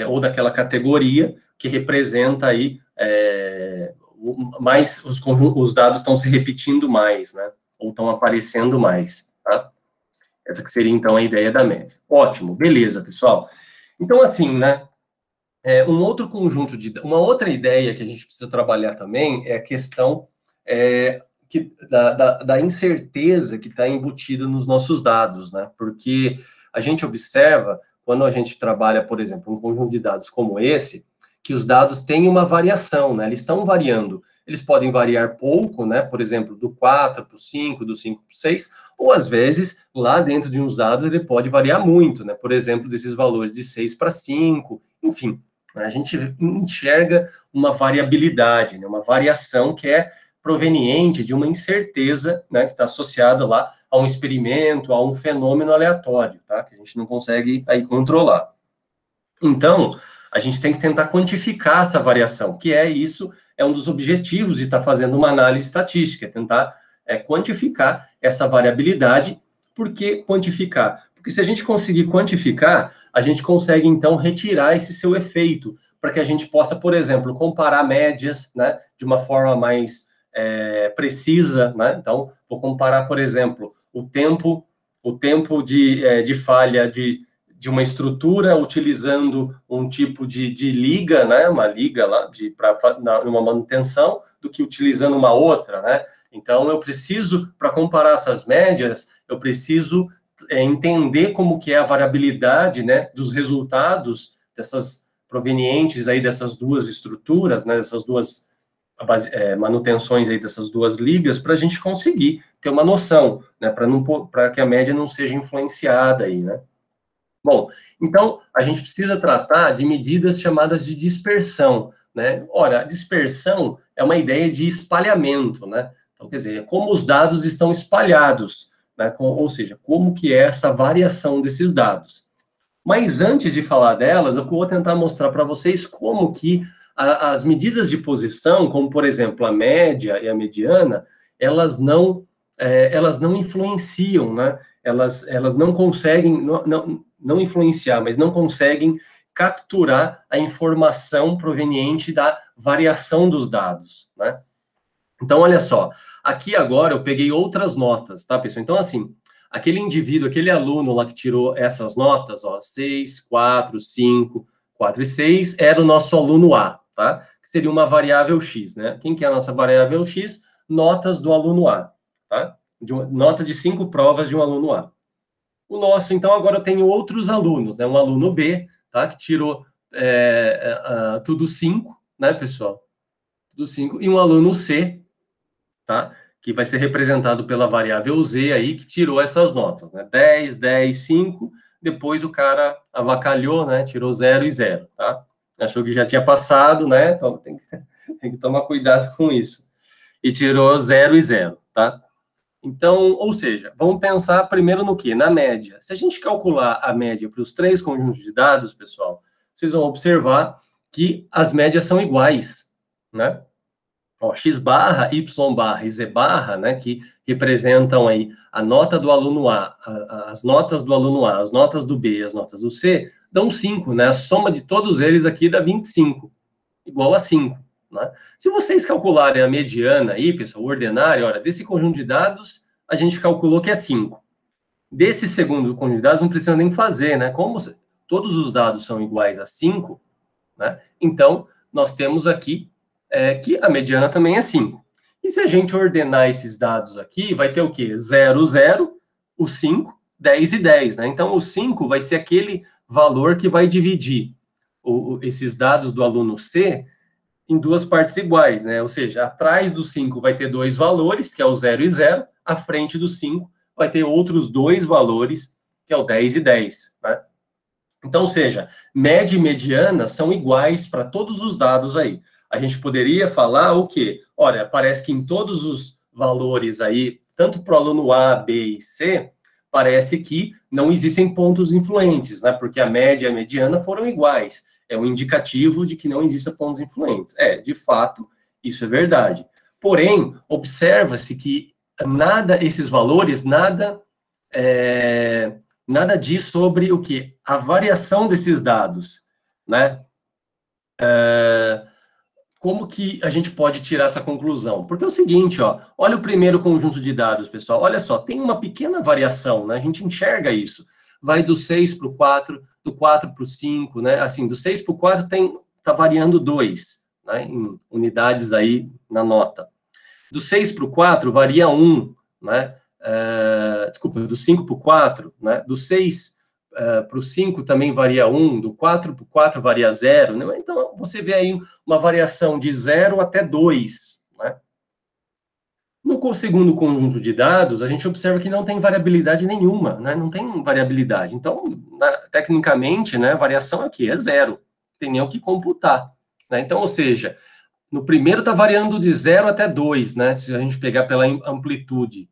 Ou daquela categoria que representa aí mais os dados estão se repetindo mais, né? Ou estão aparecendo mais, tá? Essa que seria então a ideia da média. Ótimo, beleza, pessoal. Então assim, né? Uma outra ideia que a gente precisa trabalhar também é a questão da incerteza que está embutida nos nossos dados, né? Porque a gente observa, quando a gente trabalha, por exemplo, um conjunto de dados como esse, que os dados têm uma variação, né? Eles estão variando. Eles podem variar pouco, né? Por exemplo, do 4 para o 5, do 5 para o 6, ou às vezes, lá dentro de uns dados, ele pode variar muito, né? Por exemplo, desses valores de 6 para 5, enfim. A gente enxerga uma variabilidade, né? Uma variação que é proveniente de uma incerteza, né, que está associada lá a um experimento, a um fenômeno aleatório, tá? Que a gente não consegue aí controlar. Então, a gente tem que tentar quantificar essa variação, que é um dos objetivos de estar fazendo uma análise estatística, é tentar quantificar essa variabilidade. Por que quantificar? Porque se a gente conseguir quantificar, a gente consegue, então, retirar esse seu efeito, para que a gente possa, por exemplo, comparar médias, né, de uma forma mais precisa, né? Então, vou comparar, por exemplo, o tempo de falha de uma estrutura utilizando um tipo de liga, né? Uma liga lá numa manutenção, do que utilizando uma outra, né? Então, eu preciso, para comparar essas médias, eu preciso entender como que é a variabilidade, né, dos resultados provenientes aí dessas duas estruturas, né, dessas duas manutenções aí dessas duas ligas, para a gente conseguir ter uma noção, né, para que a média não seja influenciada aí, né. Bom, então a gente precisa tratar de medidas chamadas de dispersão, né. Ora, a dispersão é uma ideia de espalhamento, né. Então, quer dizer, é como os dados estão espalhados, né, ou seja, como que é essa variação desses dados. Mas antes de falar delas, eu vou tentar mostrar para vocês como que as medidas de posição, como por exemplo a média e a mediana, elas não influenciam, né? Elas não conseguem, não influenciar, mas não conseguem capturar a informação proveniente da variação dos dados, né? Então, olha só, aqui agora eu peguei outras notas, tá, pessoal? Então, assim, aquele indivíduo, aquele aluno lá que tirou essas notas, ó, 6, 4, 5, 4 e 6, era o nosso aluno A, tá? Que seria uma variável X, né? Quem que é a nossa variável X? Notas do aluno A, tá? Nota de 5 provas de um aluno A. O nosso, então, agora eu tenho outros alunos, né? Um aluno B, tá? Que tirou tudo 5, né, pessoal? Tudo 5. E um aluno C, tá? Que vai ser representado pela variável Z aí, que tirou essas notas, né? 10, 10, 5, depois o cara avacalhou, né? Tirou 0 e 0, tá? Achou que já tinha passado, né? Então tem que tomar cuidado com isso. E tirou 0 e 0, tá? Então, ou seja, vamos pensar primeiro no quê? Na média. Se a gente calcular a média para os 3 conjuntos de dados, pessoal, vocês vão observar que as médias são iguais, né? Ó, X barra, Y barra e Z barra, né, que representam aí a nota do aluno A, as notas do aluno A, as notas do B e as notas do C, dão 5, né? A soma de todos eles aqui dá 25, igual a 5, né? Se vocês calcularem a mediana aí, pessoal, o ordinário, olha, desse conjunto de dados, a gente calculou que é 5. Desse segundo conjunto de dados, não precisa nem fazer, né? Como todos os dados são iguais a 5, né? Então, nós temos aqui que a mediana também é 5. E se a gente ordenar esses dados aqui, vai ter o quê? 0, 0, o 5, 10 e 10, né? Então, o 5 vai ser aquele valor que vai dividir esses dados do aluno C em duas partes iguais, né? Ou seja, atrás do 5 vai ter 2 valores, que é o 0 e 0, à frente do 5 vai ter outros 2 valores, que é o 10 e 10, né? Então, ou seja, média e mediana são iguais para todos os dados aí. A gente poderia falar o quê? Olha, parece que em todos os valores aí, tanto para o aluno A, B e C, parece que não existem pontos influentes, né? Porque a média e a mediana foram iguais. É um indicativo de que não existem pontos influentes. De fato, isso é verdade. Porém, observa-se que esses valores, nada diz sobre o que? A variação desses dados, né? Como que a gente pode tirar essa conclusão? Porque é o seguinte, ó, olha o primeiro conjunto de dados, pessoal, olha só, tem uma pequena variação, né? A gente enxerga isso. Vai do 6 para o 4, do 4 para o 5, né? Assim, do 6 para o 4 tá variando 2, né? Em unidades aí na nota. Do 6 para o 4 varia 1, né? Desculpa, do 5 para o 4, né? Do 6 para o 5 também varia 1, do 4 para o 4 varia 0, né? Então, você vê aí uma variação de 0 até 2, né? No segundo conjunto de dados, a gente observa que não tem variabilidade nenhuma, né? Não tem variabilidade. Então, tecnicamente, né, a variação aqui é 0, não tem nem o que computar, né? Então, ou seja, no primeiro está variando de 0 até 2, né? Se a gente pegar pela amplitude,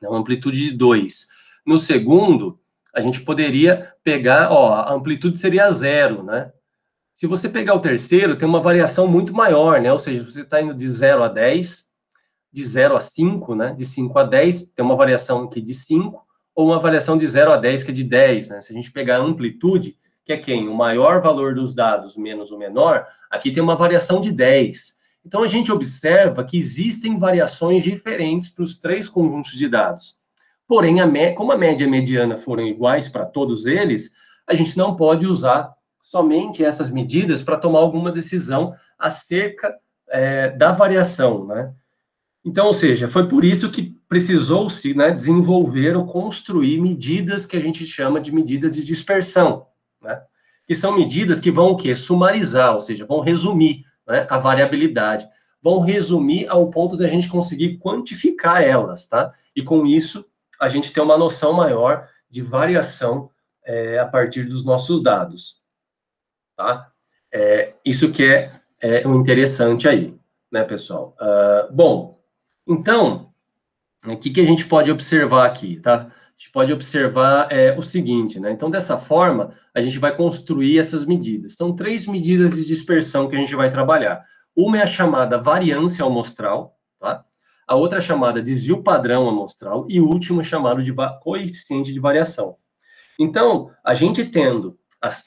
né? Uma amplitude de 2. No segundo, a gente poderia pegar, ó, a amplitude seria 0, né? Se você pegar o terceiro, tem uma variação muito maior, né? Ou seja, você está indo de 0 a 10, de 0 a 5, né? De 5 a 10, tem uma variação aqui de 5, ou uma variação de 0 a 10, que é de 10, né? Se a gente pegar a amplitude, que é quem? O maior valor dos dados menos o menor, aqui tem uma variação de 10. Então, a gente observa que existem variações diferentes para os 3 conjuntos de dados. Porém, como a média e a mediana foram iguais para todos eles, a gente não pode usar somente essas medidas para tomar alguma decisão acerca da variação, né? Então, ou seja, foi por isso que precisou-se, né, desenvolver ou construir medidas que a gente chama de medidas de dispersão, né? que são medidas que vão o quê? Sumarizar, ou seja, vão resumir, né, a variabilidade, vão resumir ao ponto de a gente conseguir quantificar elas, tá? E com isso, a gente ter uma noção maior de variação a partir dos nossos dados, tá? Isso que é o interessante aí, né, pessoal? Bom, então, o que a gente pode observar aqui, tá? A gente pode observar o seguinte, né? Então, dessa forma, a gente vai construir essas medidas. São 3 medidas de dispersão que a gente vai trabalhar. Uma é a chamada variância amostral, tá? A outra é chamada desvio padrão amostral e o último é chamado de coeficiente de variação. Então, a gente tendo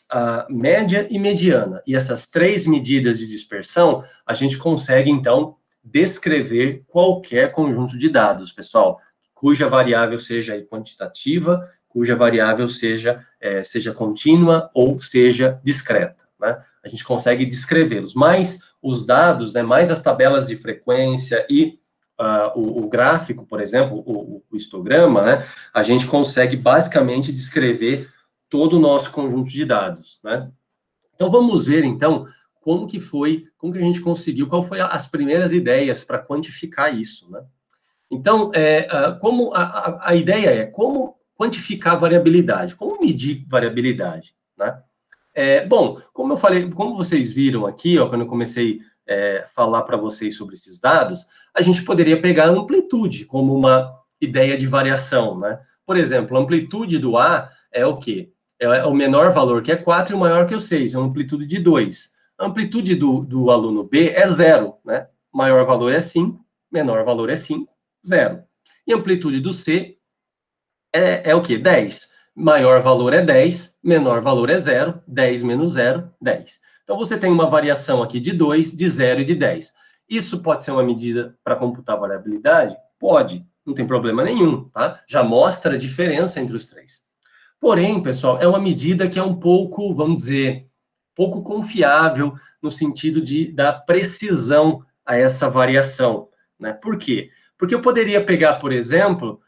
a média e mediana e essas 3 medidas de dispersão, a gente consegue, então, descrever qualquer conjunto de dados, pessoal, cuja variável seja quantitativa, cuja variável seja contínua ou seja discreta, né? A gente consegue descrevê-los, mas os dados, né, mais as tabelas de frequência e o gráfico, por exemplo, o histograma, né, a gente consegue basicamente descrever todo o nosso conjunto de dados, né? Então, vamos ver, então, como que a gente conseguiu, qual foi as primeiras ideias para quantificar isso, né? Então, como a ideia é como quantificar variabilidade, como medir variabilidade, né? Bom, como eu falei, como vocês viram aqui, ó, quando eu comecei a falar para vocês sobre esses dados, a gente poderia pegar a amplitude como uma ideia de variação, né? Por exemplo, a amplitude do A é o quê? É o menor valor, que é 4, e o maior que é o 6, é uma amplitude de 2. A amplitude do aluno B é 0, né? Maior valor é 5, menor valor é 5, 0. E a amplitude do C é o quê? 10. Maior valor é 10, menor valor é 0, 10 menos 0, 10. Então, você tem uma variação aqui de 2, de 0 e de 10. Isso pode ser uma medida para computar variabilidade? Pode, não tem problema nenhum, tá? Já mostra a diferença entre os 3. Porém, pessoal, é uma medida que é um pouco, vamos dizer, pouco confiável no sentido de dar precisão a essa variação, né? Por quê? Porque eu poderia pegar, por exemplo,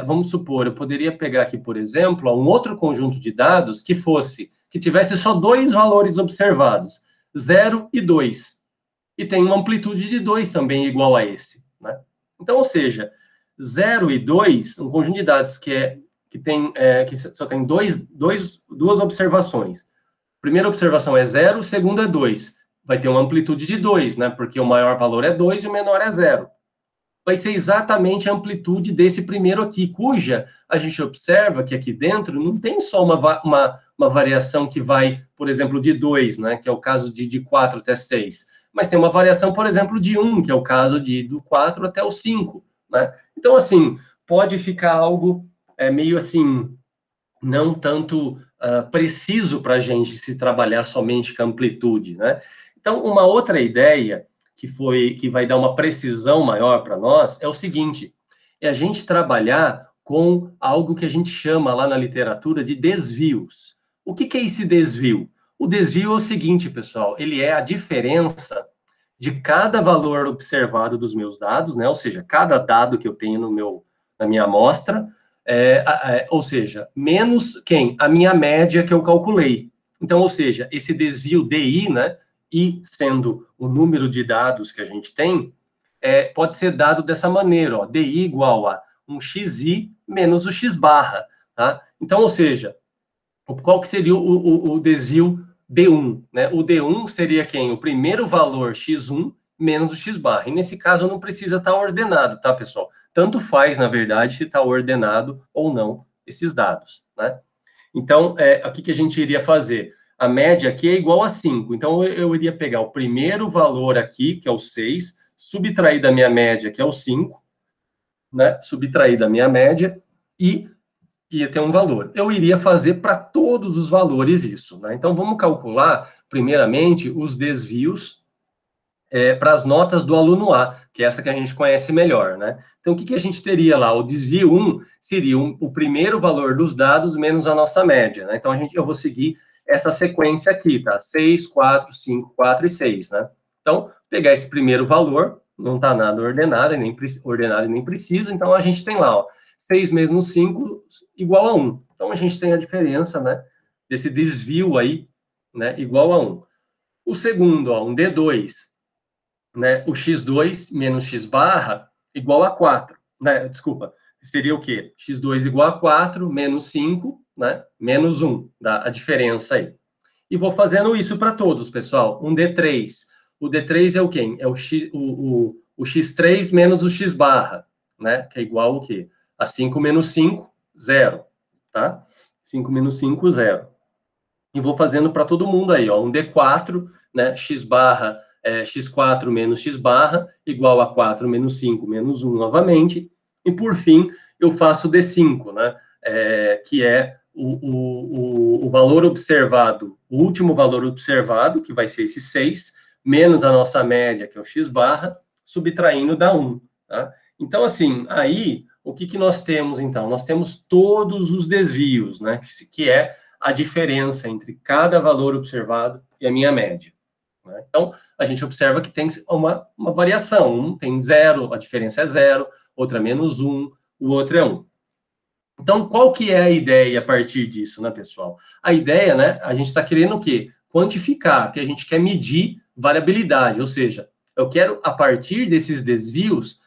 vamos supor, eu poderia pegar aqui, por exemplo, um outro conjunto de dados que tivesse só 2 valores observados, 0 e 2, e tem uma amplitude de 2 também igual a esse, né? Então, ou seja, 0 e 2, um conjunto de dados que só tem duas observações. Primeira observação é 0, segunda é 2. Vai ter uma amplitude de 2, né? Porque o maior valor é 2 e o menor é 0. Vai ser exatamente a amplitude desse primeiro aqui, cuja a gente observa que aqui dentro não tem só uma variação que vai, por exemplo, de 2, né? Que é o caso de 4 até 6. Mas tem uma variação, por exemplo, de 1, que é o caso do 4 até o 5, né? Então, assim, pode ficar algo meio assim, não tanto preciso para a gente se trabalhar somente com amplitude, né? Então, uma outra ideia que vai dar uma precisão maior para nós é o seguinte: é a gente trabalhar com algo que a gente chama lá na literatura de desvios. O que é esse desvio? O desvio é o seguinte, pessoal, ele é a diferença de cada valor observado dos meus dados, né? Ou seja, cada dado que eu tenho na minha amostra, ou seja, menos quem? A minha média que eu calculei. Então, ou seja, esse desvio DI, né? I sendo o número de dados que a gente tem, pode ser dado dessa maneira, ó, DI igual a um XI menos o X barra, tá? Então, ou seja, qual que seria o desvio D1, né? O D1 seria quem? O primeiro valor X1 menos o X barra. E nesse caso não precisa estar ordenado, tá, pessoal? Tanto faz, na verdade, se está ordenado ou não esses dados, né? Então, o que a gente iria fazer? A média aqui é igual a 5. Então, eu iria pegar o primeiro valor aqui, que é o 6, subtrair da minha média, que é o 5, né? Subtrair da minha média e ia ter um valor. Eu iria fazer para todos os valores isso, né? Então, vamos calcular, primeiramente, os desvios para as notas do aluno A, que é essa que a gente conhece melhor, né? Então, o que a gente teria lá? O desvio 1 seria o primeiro valor dos dados menos a nossa média, né? Então, eu vou seguir essa sequência aqui, tá? 6, 4, 5, 4 e 6, né? Então, pegar esse primeiro valor, não está nada ordenado, e nem precisa, então a gente tem lá, ó, 6 menos 5 igual a 1. Então, a gente tem a diferença, né, desse desvio aí né, igual a 1. O segundo, ó, um D2, né, o x2 menos x barra igual a 4, né, desculpa, seria o quê? x2 igual a 4, menos 5, né, menos 1, dá a diferença aí. E vou fazendo isso para todos, pessoal. Um D3. O D3 é o quê? É o x3 menos o x barra, né, que é igual ao quê? A 5 menos 5, 0, tá? 5 menos 5, 0. E vou fazendo para todo mundo aí, ó, um D4, né, x barra, x4 menos x barra, igual a 4 menos 5 menos 1 novamente, e por fim, eu faço D5, né, que é o valor observado, o último valor observado, que vai ser esse 6, menos a nossa média, que é o x barra, subtraindo da 1, tá? Então, assim, aí, o que nós temos, então? Nós temos todos os desvios, né, que é a diferença entre cada valor observado e a minha média, né? Então, a gente observa que tem uma variação. Um tem 0, a diferença é 0, outra menos 1, o outro é 1. Então, qual que é a ideia a partir disso, né, pessoal? A ideia, né, a gente está querendo o quê? Quantificar, que a gente quer medir variabilidade, ou seja, eu quero, a partir desses desvios,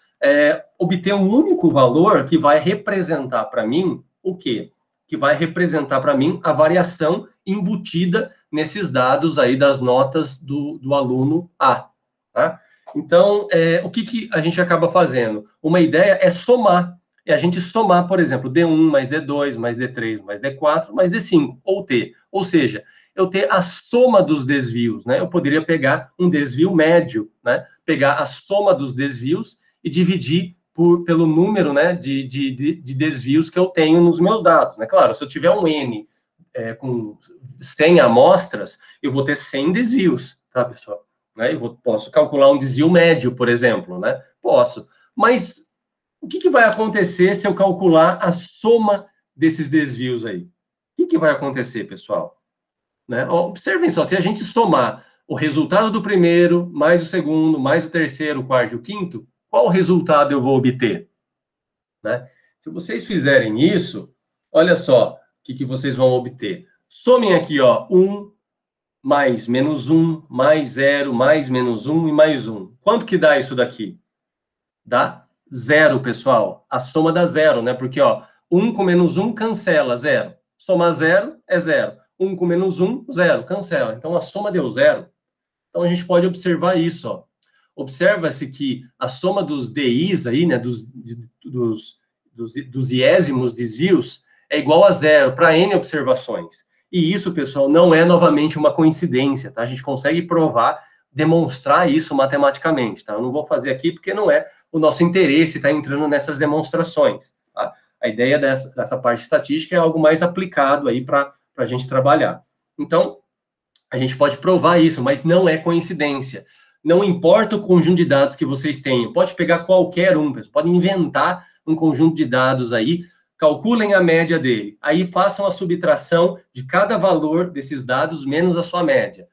obter um único valor que vai representar para mim o quê? Que vai representar para mim a variação embutida nesses dados aí das notas do aluno A, tá? Então, o que a gente acaba fazendo? Uma ideia é somar. É a gente somar, por exemplo, D1 mais D2 mais D3 mais D4 mais D5, ou T. Ou seja, eu ter a soma dos desvios, né? Eu poderia pegar um desvio médio, né? Pegar a soma dos desvios e dividir pelo número, né, de desvios que eu tenho nos meus dados, né? Claro, se eu tiver um N com 100 amostras, eu vou ter 100 desvios, tá, pessoal? Né? Posso calcular um desvio médio, por exemplo, né? Posso. Mas o que vai acontecer se eu calcular a soma desses desvios aí? O que vai acontecer, pessoal? Né? Observem só, se a gente somar o resultado do primeiro, mais o segundo, mais o terceiro, o quarto e o quinto, qual resultado eu vou obter? Né? Se vocês fizerem isso, olha só o que vocês vão obter. Somem aqui, ó, 1 mais menos 1, mais 0, mais menos 1 e mais 1. Quanto que dá isso daqui? Dá 0, pessoal. A soma dá 0, né? Porque, ó, 1 com menos 1 cancela, 0. Somar 0 é 0. 1 com menos 1, 0, cancela. Então, a soma deu 0. Então, a gente pode observar isso, ó. Observa-se que a soma dos DIs aí, né, dos iésimos desvios, é igual a 0 para N observações. E isso, pessoal, não é novamente uma coincidência, tá? A gente consegue provar, demonstrar isso matematicamente, tá? Eu não vou fazer aqui porque não é o nosso interesse estar entrando nessas demonstrações, tá? A ideia dessa parte estatística é algo mais aplicado aí para a gente trabalhar. Então, a gente pode provar isso, mas não é coincidência. Não importa o conjunto de dados que vocês tenham, pode pegar qualquer um, pessoal, pode inventar um conjunto de dados aí, calculem a média dele, aí façam a subtração de cada valor desses dados menos a sua média.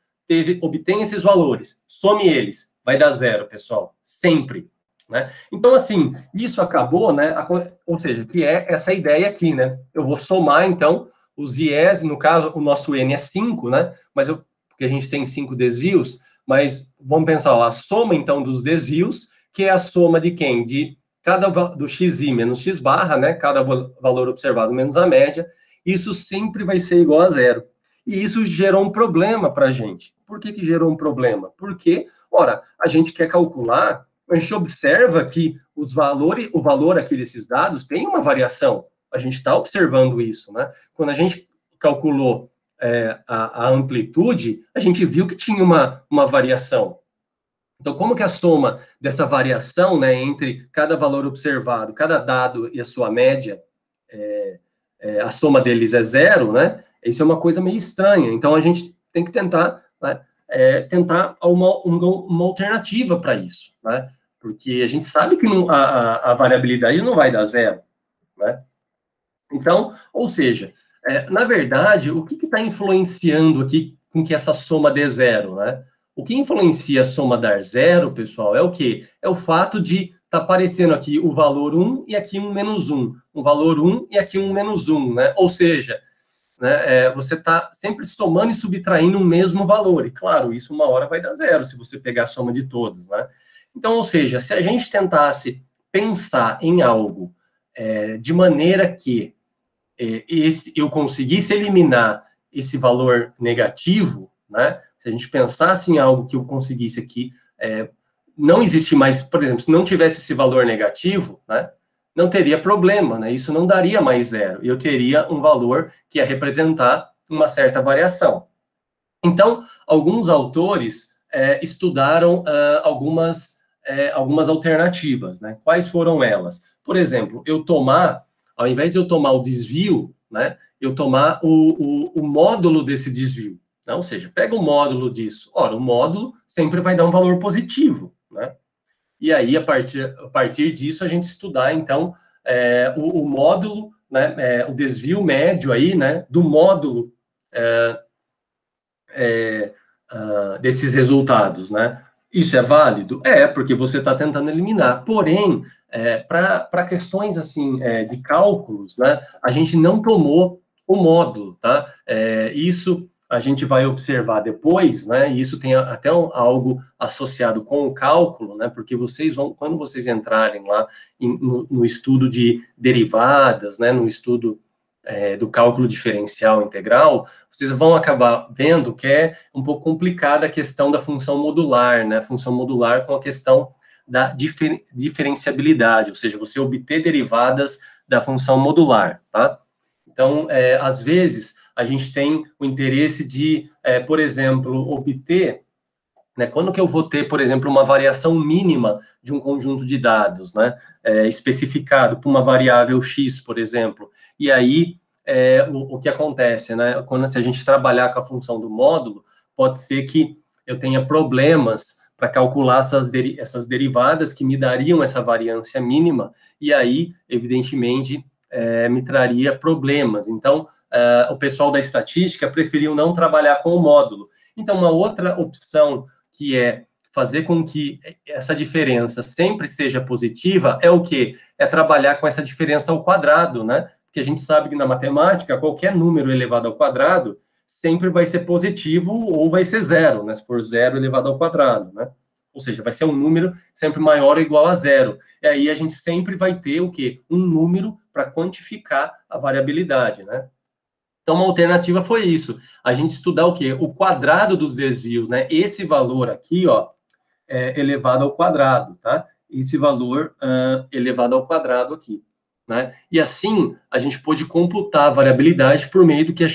Obtenha esses valores, some eles, vai dar 0, pessoal, sempre. Né? Então, assim, isso acabou, né? Ou seja, que é essa ideia aqui, né? Eu vou somar, então, os IES, no caso, o nosso N é 5, né? Mas porque a gente tem 5 desvios, mas vamos pensar, ó, a soma, então, dos desvios, que é a soma de quem? Do xi menos x barra, né? Cada valor observado menos a média, isso sempre vai ser igual a 0. E isso gerou um problema para a gente. Por que gerou um problema? Porque, ora, a gente quer calcular, a gente observa que o valor aqui desses dados tem uma variação. A gente está observando isso, né? Quando a gente calculou a amplitude, a gente viu que tinha uma variação. Então, como que a soma dessa variação, né, entre cada valor observado, cada dado e a sua média, a soma deles é 0, né? Isso é uma coisa meio estranha. Então, a gente tem que tentar, né, tentar uma alternativa para isso, né? Porque a gente sabe que a variabilidade não vai dar 0, né? Então, ou seja, na verdade, o que está influenciando aqui com que essa soma dê 0, né? O que influencia a soma dar 0, pessoal, é o quê? É o fato de estar aparecendo aqui o valor 1 e aqui um menos 1. Um valor 1 e aqui um menos 1, né? Ou seja, né, você está sempre somando e subtraindo o mesmo valor. E, claro, isso uma hora vai dar zero, se você pegar a soma de todos, né? Então, ou seja, se a gente tentasse pensar em algo de maneira que eu conseguisse eliminar esse valor negativo, né? Se a gente pensasse em algo que eu conseguisse aqui, não existe mais, por exemplo, se não tivesse esse valor negativo, né? Não teria problema, né? Isso não daria mais zero. Eu teria um valor que ia representar uma certa variação. Então, alguns autores estudaram algumas alternativas, né? Quais foram elas? Por exemplo, ao invés de eu tomar o desvio, né? Eu tomar o módulo desse desvio. Né? Ou seja, pega o módulo disso. Ora, o módulo sempre vai dar um valor positivo, né? E aí, a partir disso, a gente estudar, então, o módulo, né, o desvio médio aí, né, do módulo desses resultados, né? Isso é válido? Porque você está tentando eliminar. Porém, para questões, assim, de cálculos, né, a gente não tomou o módulo, tá? Isso a gente vai observar depois, né? E isso tem até algo associado com o cálculo, né? Porque vocês vão, quando vocês entrarem lá no estudo de derivadas, né? No estudo do cálculo diferencial integral, vocês vão acabar vendo que é um pouco complicada a questão da função modular, né? Função modular com a questão da diferenciabilidade, ou seja, você obter derivadas da função modular, tá? Então, às vezes, a gente tem o interesse de, por exemplo, obter, né, quando que eu vou ter, por exemplo, uma variação mínima de um conjunto de dados, né, especificado por uma variável x, por exemplo, e aí o que acontece, né, se a gente trabalhar com a função do módulo, pode ser que eu tenha problemas para calcular essas derivadas que me dariam essa variância mínima, e aí, evidentemente, me traria problemas. Então, o pessoal da estatística preferiu não trabalhar com o módulo. Então, uma outra opção que é fazer com que essa diferença sempre seja positiva é o quê? É trabalhar com essa diferença ao quadrado, né? Porque a gente sabe que na matemática, qualquer número elevado ao quadrado sempre vai ser positivo ou vai ser zero, né? Se for zero elevado ao quadrado, né? Ou seja, vai ser um número sempre maior ou igual a zero. E aí a gente sempre vai ter o quê? Um número para quantificar a variabilidade, né? Então, uma alternativa foi isso. A gente estudar o quê? O quadrado dos desvios, né? Esse valor aqui, ó, é elevado ao quadrado, tá? Esse valor elevado ao quadrado aqui, né? E assim, a gente pôde computar a variabilidade por meio do que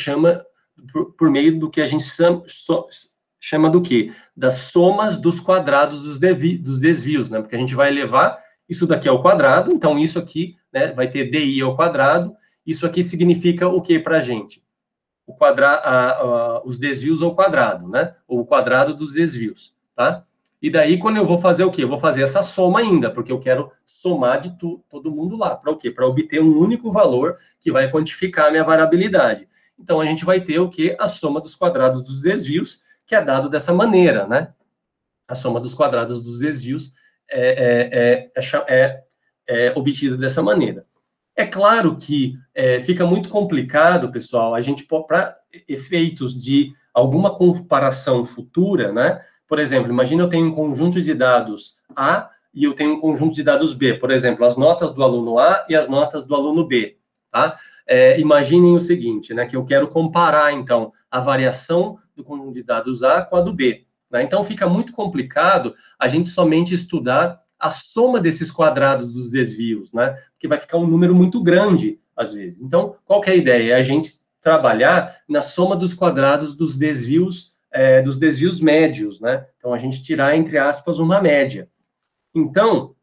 por meio do que a gente chama do quê? Das somas dos quadrados dos desvios, né? Porque a gente vai elevar isso daqui ao quadrado, então isso aqui, né, vai ter DI ao quadrado. Isso aqui significa o que para a gente? Os desvios ao quadrado, né? Ou o quadrado dos desvios, tá? E daí, quando eu vou fazer o quê? Eu vou fazer essa soma ainda, porque eu quero somar de todo mundo lá. Para o quê? Para obter um único valor que vai quantificar a minha variabilidade. Então, a gente vai ter o quê? A soma dos quadrados dos desvios, que é dado dessa maneira, né? A soma dos quadrados dos desvios é obtida dessa maneira. É claro que fica muito complicado, pessoal, a gente, para efeitos de alguma comparação futura, né? Por exemplo, imagina eu tenho um conjunto de dados A e eu tenho um conjunto de dados B, por exemplo, as notas do aluno A e as notas do aluno B, tá? Imaginem o seguinte, né? Que eu quero comparar, então, a variação do conjunto de dados A com a do B, né? Então, fica muito complicado a gente somente estudar a soma desses quadrados dos desvios, né? Porque vai ficar um número muito grande, às vezes. Então, qual que é a ideia? É a gente trabalhar na soma dos quadrados dos desvios médios, né? Então, a gente tirar, entre aspas, uma média. Então,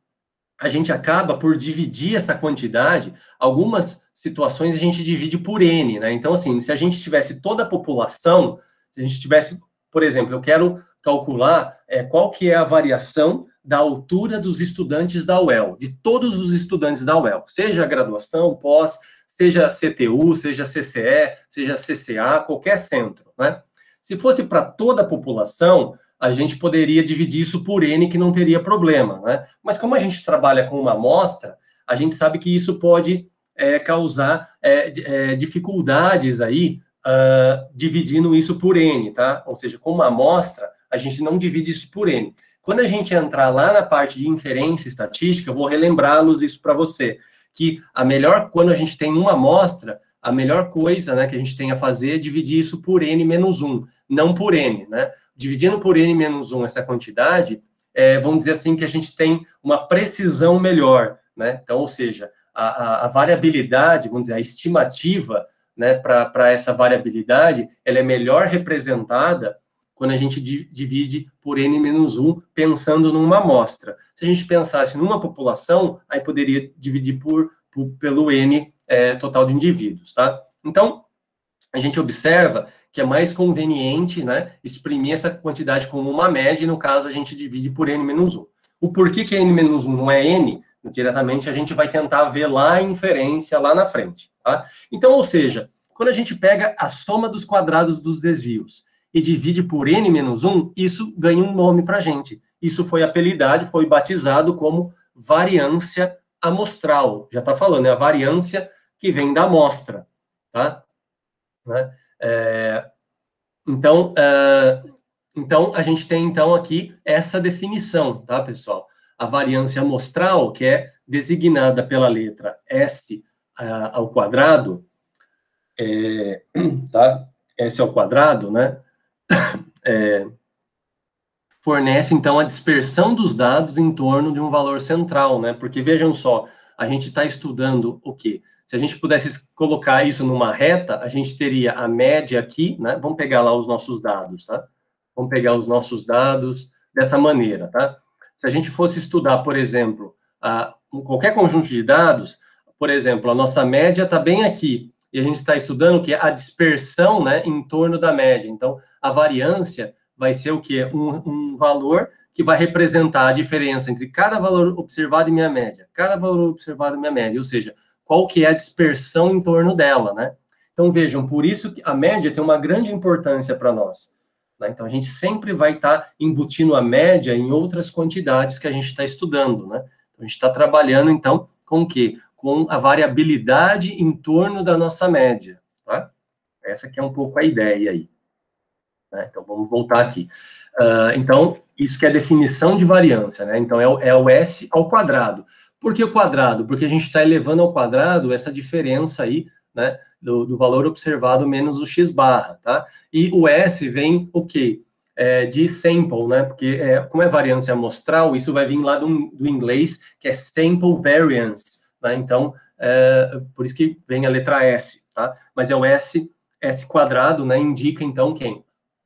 a gente acaba por dividir essa quantidade, algumas situações a gente divide por N, né? Então, assim, se a gente tivesse toda a população, se a gente tivesse, por exemplo, eu quero calcular qual que é a variação da altura dos estudantes da UEL, de todos os estudantes da UEL, seja graduação, pós, seja CTU, seja CCE, seja CCA, qualquer centro, né? Se fosse para toda a população, a gente poderia dividir isso por N, que não teria problema, né? Mas como a gente trabalha com uma amostra, a gente sabe que isso pode causar dificuldades aí dividindo isso por N, tá? Ou seja, com uma amostra, a gente não divide isso por N. Quando a gente entrar lá na parte de inferência estatística, eu vou relembrá-los isso para você, que quando a gente tem uma amostra, a melhor coisa, né, que a gente tem a fazer é dividir isso por N-1, não por N, né? Dividindo por N-1 essa quantidade, vamos dizer assim, que a gente tem uma precisão melhor, né? Então, ou seja, a variabilidade, vamos dizer, a estimativa, né, para essa variabilidade, ela é melhor representada quando a gente divide por N-1, pensando numa amostra. Se a gente pensasse numa população, aí poderia dividir pelo N total de indivíduos, tá? Então, a gente observa que é mais conveniente, né, exprimir essa quantidade como uma média, e no caso a gente divide por N-1. O porquê que N-1 não é N, diretamente a gente vai tentar ver lá em inferência, lá na frente, tá? Então, ou seja, quando a gente pega a soma dos quadrados dos desvios e divide por N-1, isso ganha um nome para a gente. Isso foi apelidado, foi batizado como variância amostral. Já está falando, é a variância que vem da amostra, tá? Né? Então, a gente tem, então, aqui essa definição, tá, pessoal? A variância amostral, que é designada pela letra S ao quadrado, tá? S ao quadrado, né? Fornece, então, a dispersão dos dados em torno de um valor central, né? Porque, vejam só, a gente está estudando o quê? Se a gente pudesse colocar isso numa reta, a gente teria a média aqui, né? Vamos pegar lá os nossos dados, tá? Vamos pegar os nossos dados dessa maneira, tá? Se a gente fosse estudar, por exemplo, qualquer conjunto de dados, por exemplo, a nossa média está bem aqui, e a gente está estudando o que é a dispersão, né, em torno da média. Então, a variância vai ser o quê? Um valor que vai representar a diferença entre cada valor observado e minha média, cada valor observado e minha média, ou seja, qual que é a dispersão em torno dela, né? Então, vejam, por isso que a média tem uma grande importância para nós, né? Então, a gente sempre vai estar embutindo a média em outras quantidades que a gente está estudando, né? Então, a gente está trabalhando, então, com o quê? Com a variabilidade em torno da nossa média, tá? Essa aqui é um pouco a ideia aí. Né? Então, vamos voltar aqui. Então, isso que é a definição de variância, né? Então, é o S ao quadrado. Por que o quadrado? Porque a gente está elevando ao quadrado essa diferença aí, né, do valor observado menos o x barra, tá? E o S vem o quê? De sample, né? Porque, como é variância amostral, isso vai vir lá do inglês, que é sample variance, né? Então, por isso que vem a letra S, tá? Mas é o S quadrado, né? Indica, então, quem?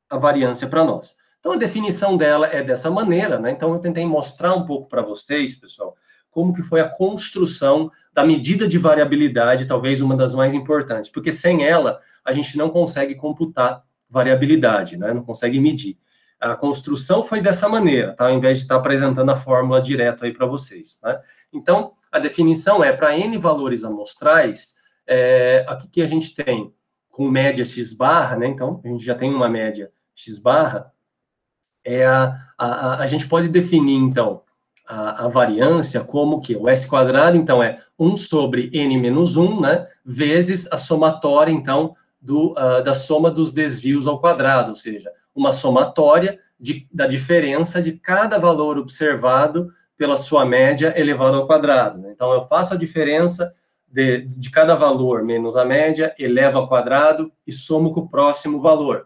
A variância para nós. Então, a definição dela é dessa maneira, né? Então, eu tentei mostrar um pouco para vocês, pessoal, como que foi a construção da medida de variabilidade, talvez uma das mais importantes, porque sem ela, a gente não consegue computar variabilidade, né? Não consegue medir. A construção foi dessa maneira, tá? Ao invés de estar apresentando a fórmula direto aí para vocês, né? Então, a definição é, para N valores amostrais, aqui que a gente tem com média x barra, né? Então, a gente já tem uma média x barra, a gente pode definir, então, a variância como que o S quadrado, então, é 1 sobre N menos 1, né? Vezes a somatória, então, da soma dos desvios ao quadrado, ou seja, uma somatória da diferença de cada valor observado pela sua média elevado ao quadrado, né? Então, eu faço a diferença de cada valor menos a média, elevo ao quadrado e somo com o próximo valor.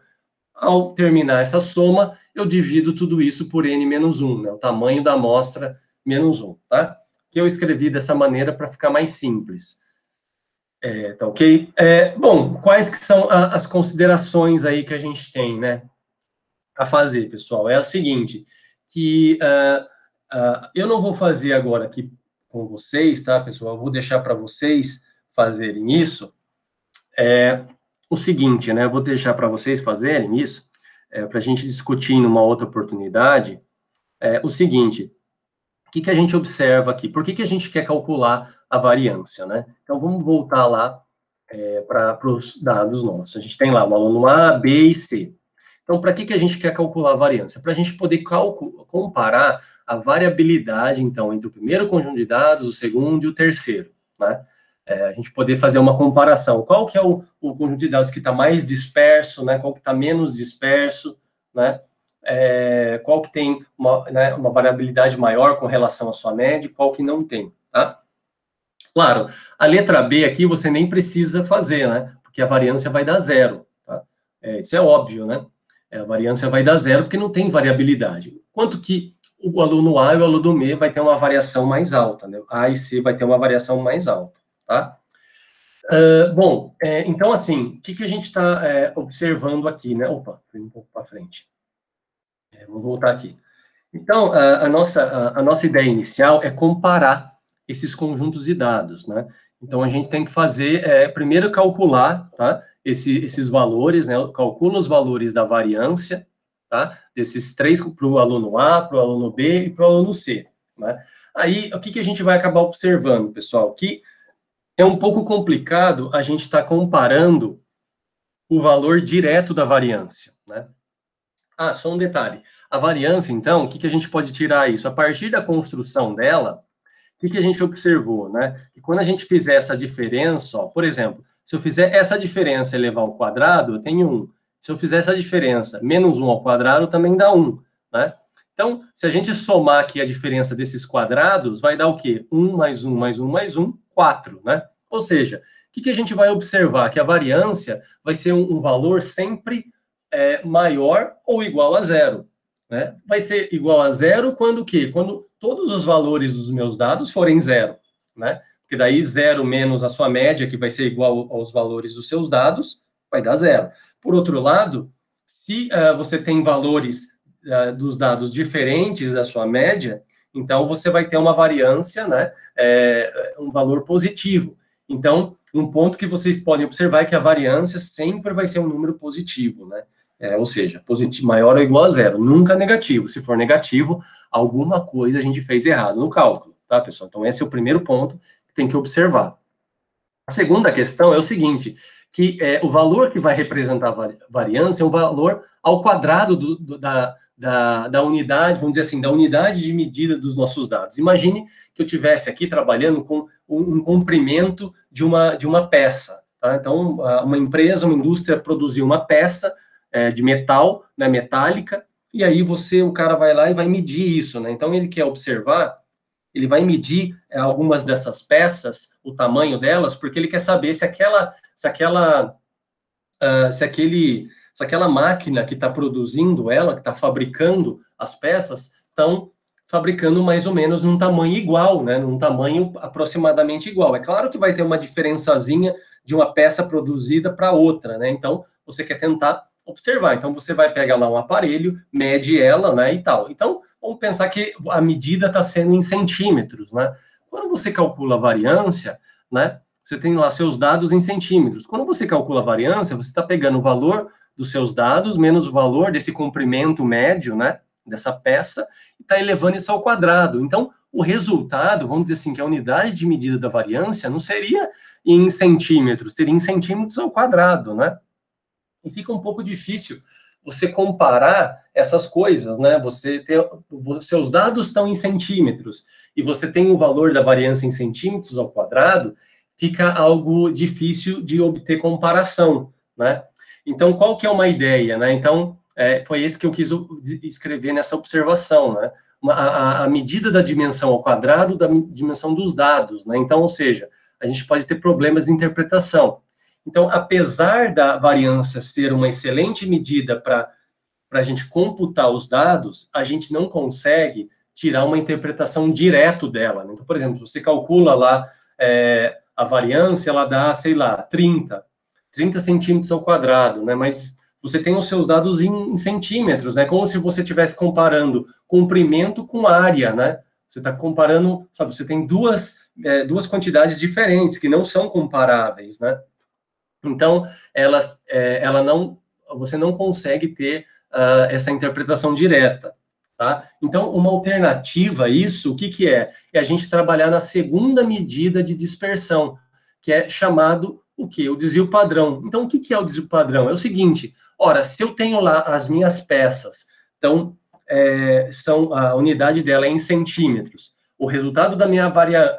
Ao terminar essa soma, eu divido tudo isso por N menos 1, né? O tamanho da amostra menos 1, tá? Que eu escrevi dessa maneira para ficar mais simples. Tá ok? Bom, quais que são as considerações aí que a gente tem, né, a fazer, pessoal? É o seguinte, que eu não vou fazer agora aqui com vocês, tá, pessoal? Eu vou deixar para vocês fazerem isso. O seguinte, né? Eu vou deixar para vocês fazerem isso, para a gente discutir em uma outra oportunidade. O seguinte, o que a gente observa aqui? Por que a gente quer calcular a variância, né? Então, vamos voltar lá para os dados nossos. A gente tem lá o aluno A, B e C. Então, para que a gente quer calcular a variância? Para a gente poder comparar a variabilidade, então, entre o primeiro conjunto de dados, o segundo e o terceiro, né? a gente poder fazer uma comparação. Qual que é o conjunto de dados que está mais disperso, né? Qual que está menos disperso, né? Qual que tem uma variabilidade maior com relação à sua média, qual que não tem, tá? Claro, a letra B aqui você nem precisa fazer, né? Porque a variância vai dar zero, tá? Isso é óbvio, né? A variância vai dar zero porque não tem variabilidade. Quanto que o aluno A e o aluno B vai ter uma variação mais alta, né? A e C vai ter uma variação mais alta, tá? Bom, então, assim, o que a gente está observando aqui, né? Opa, fui um pouco para frente. Vou voltar aqui. Então, a nossa ideia inicial é comparar esses conjuntos de dados, né? Então, a gente tem que fazer, primeiro calcular, tá? Esses valores, né? Calcula os valores da variância, tá? Desses três para o aluno A, para o aluno B e para o aluno C, né? Aí, o que a gente vai acabar observando, pessoal? Que é um pouco complicado a gente estar comparando o valor direto da variância, né? Só um detalhe. A variância, então, o que a gente pode tirar isso? A partir da construção dela, o que a gente observou, né? Que quando a gente fizer essa diferença, ó, por exemplo, se eu fizer essa diferença elevar ao quadrado, eu tenho 1. Se eu fizer essa diferença menos 1 ao quadrado, também dá 1, né? Então, se a gente somar aqui a diferença desses quadrados, vai dar o quê? 1 mais 1 mais 1 mais 1, 4, né? Ou seja, o que a gente vai observar? Que a variância vai ser um valor sempre maior ou igual a zero, né? Vai ser igual a zero quando o quê? Quando todos os valores dos meus dados forem zero, né? Porque daí zero menos a sua média, que vai ser igual aos valores dos seus dados, vai dar zero. Por outro lado, se você tem valores dos dados diferentes da sua média, então você vai ter uma variância, né? Um valor positivo. Então, um ponto que vocês podem observar é que a variância sempre vai ser um número positivo, né? Ou seja, positivo, maior ou igual a zero, nunca negativo. Se for negativo, alguma coisa a gente fez errado no cálculo, tá, pessoal? Então, esse é o primeiro ponto que tem que observar. A segunda questão é o seguinte, que o valor que vai representar a variância é um valor ao quadrado da unidade, vamos dizer assim, da unidade de medida dos nossos dados. Imagine que eu estivesse aqui trabalhando com um comprimento de uma peça, tá? Então, uma empresa, uma indústria produziu uma peça de metal, né, metálica, e aí o cara vai lá e vai medir isso, né? Então, ele quer observar, ele vai medir algumas dessas peças, o tamanho delas, porque ele quer saber se aquela máquina que está produzindo ela, que está fabricando as peças, estão fabricando mais ou menos num tamanho igual, né? Num tamanho aproximadamente igual. É claro que vai ter uma diferençazinha de uma peça produzida para outra, né? Então, você quer tentar observar. Então, você vai pegar lá um aparelho, mede ela, né, e tal. Então, vamos pensar que a medida está sendo em centímetros, né? Quando você calcula a variância, né, você tem lá seus dados em centímetros. Quando você calcula a variância, você está pegando o valor dos seus dados menos o valor desse comprimento médio, né, dessa peça, e está elevando isso ao quadrado. Então, o resultado, vamos dizer assim, que a unidade de medida da variância não seria em centímetros, seria em centímetros ao quadrado, né? E fica um pouco difícil você comparar essas coisas, né? Seus dados estão em centímetros e você tem o valor da variância em centímetros ao quadrado, fica algo difícil de obter comparação, né? Então, qual que é uma ideia, né? Então, foi esse que eu quis escrever nessa observação, né? A medida da dimensão ao quadrado da dimensão dos dados, né? Então, ou seja, a gente pode ter problemas de interpretação. Então, apesar da variância ser uma excelente medida para a gente computar os dados, a gente não consegue tirar uma interpretação direto dela, né? Então, por exemplo, você calcula lá a variância, ela dá, sei lá, 30 centímetros ao quadrado, né? Mas você tem os seus dados em centímetros, né? Como se você estivesse comparando comprimento com área, né? Você está comparando, sabe, você tem duas quantidades diferentes que não são comparáveis, né? Então, você não consegue ter essa interpretação direta, tá? Então, uma alternativa a isso, o que é? É a gente trabalhar na segunda medida de dispersão, que é chamado o quê? O desvio padrão. Então, o que é o desvio padrão? É o seguinte, ora, se eu tenho lá as minhas peças, então, a unidade dela é em centímetros, o resultado da minha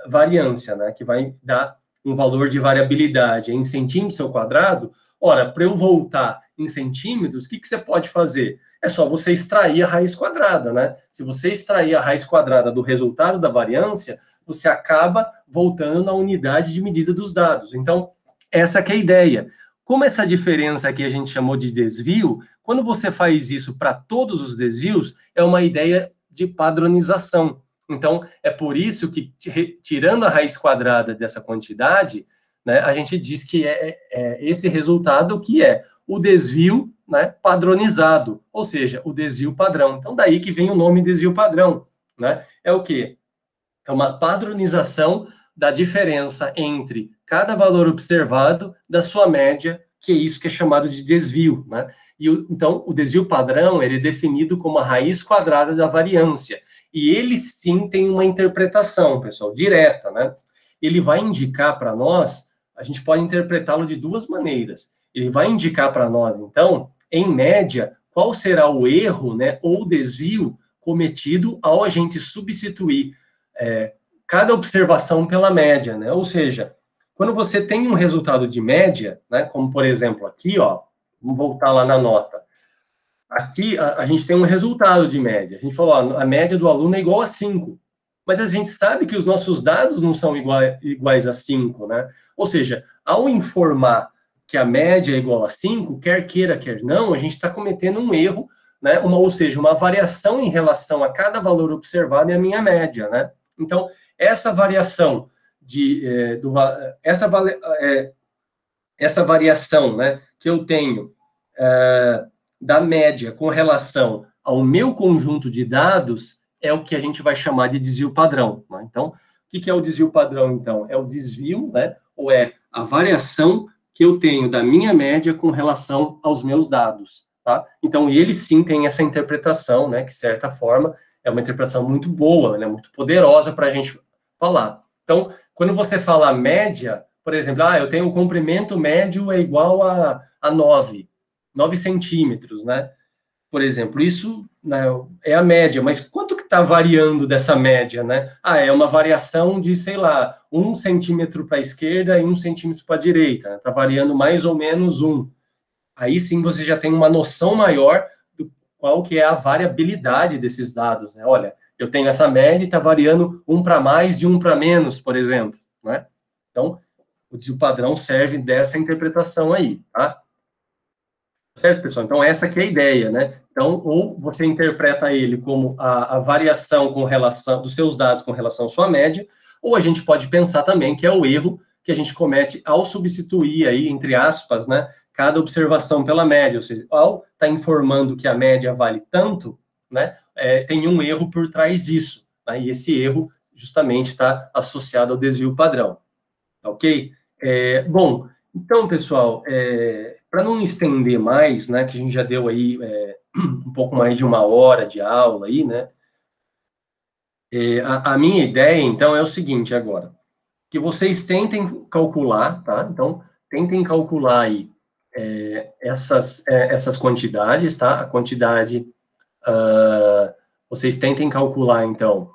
variância, né, que vai dar um valor de variabilidade em centímetros ao quadrado, ora, para eu voltar em centímetros, o que você pode fazer? É só você extrair a raiz quadrada, né? Se você extrair a raiz quadrada do resultado da variância, você acaba voltando na unidade de medida dos dados. Então, essa que é a ideia. Como essa diferença aqui a gente chamou de desvio, quando você faz isso para todos os desvios, é uma ideia de padronização. Então, é por isso que, tirando a raiz quadrada dessa quantidade, né, a gente diz que é esse resultado que é o desvio, né, padronizado, ou seja, o desvio padrão. Então, daí que vem o nome desvio padrão, né? É o quê? É uma padronização da diferença entre cada valor observado da sua média, que é isso que é chamado de desvio, né? Então, o desvio padrão, ele é definido como a raiz quadrada da variância. E ele, sim, tem uma interpretação, pessoal, direta, né? Ele vai indicar para nós, a gente pode interpretá-lo de duas maneiras. Ele vai indicar para nós, então, em média, qual será o erro, né, ou desvio cometido ao a gente substituir cada observação pela média, né? Ou seja, quando você tem um resultado de média, né, como por exemplo aqui, ó, vamos voltar lá na nota. Aqui a gente tem um resultado de média. A gente falou, ó, a média do aluno é igual a 5. Mas a gente sabe que os nossos dados não são iguais a 5, né? Ou seja, ao informar que a média é igual a 5, quer queira, quer não, a gente está cometendo um erro, né? Ou seja, uma variação em relação a cada valor observado e a minha média, né? Então, essa variação essa variação, né, que eu tenho da média com relação ao meu conjunto de dados é o que a gente vai chamar de desvio padrão, né? Então, o que é o desvio padrão, então? É o desvio, né, ou é a variação que eu tenho da minha média com relação aos meus dados, tá? Então, ele sim tem essa interpretação, né, que, de certa forma, é uma interpretação muito boa, né, muito poderosa para a gente falar. Então, quando você fala média, por exemplo, eu tenho um comprimento médio é igual a 9 centímetros, né? Por exemplo, isso, né, é a média, mas quanto que está variando dessa média, né? É uma variação de, sei lá, 1 centímetro para a esquerda e 1 centímetro para a direita, está variando mais ou menos 1. Aí sim você já tem uma noção maior do qual que é a variabilidade desses dados, né? Olha, eu tenho essa média e está variando 1 para mais e 1 para menos, por exemplo, né? Então, o desvio padrão serve dessa interpretação aí, tá? Certo, pessoal? Então, essa que é a ideia, né? Então, ou você interpreta ele como a variação com relação dos seus dados com relação à sua média, ou a gente pode pensar também que é o erro que a gente comete ao substituir aí, entre aspas, né, cada observação pela média, ou seja, ao estar informando que a média vale tanto, né, tem um erro por trás disso, né, e esse erro justamente está associado ao desvio padrão, ok? Bom, então, pessoal, para não estender mais, né, que a gente já deu aí um pouco mais de 1 hora de aula aí, né, a minha ideia, então, é o seguinte agora, que vocês tentem calcular, tá? Então, tentem calcular aí essas quantidades, tá? A quantidade, vocês tentem calcular, então,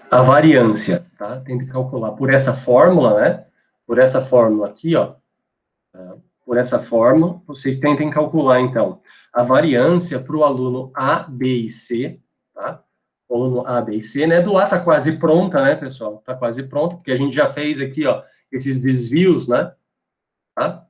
a variância, tá? Tentem calcular por essa fórmula, né? Por essa fórmula aqui, ó. Por essa fórmula, vocês tentem calcular, então, a variância para o aluno A, B e C, tá? O aluno A, B e C, né? Do A está quase pronta, né, pessoal? Está quase pronta, porque a gente já fez aqui, ó, esses desvios, né? Tá?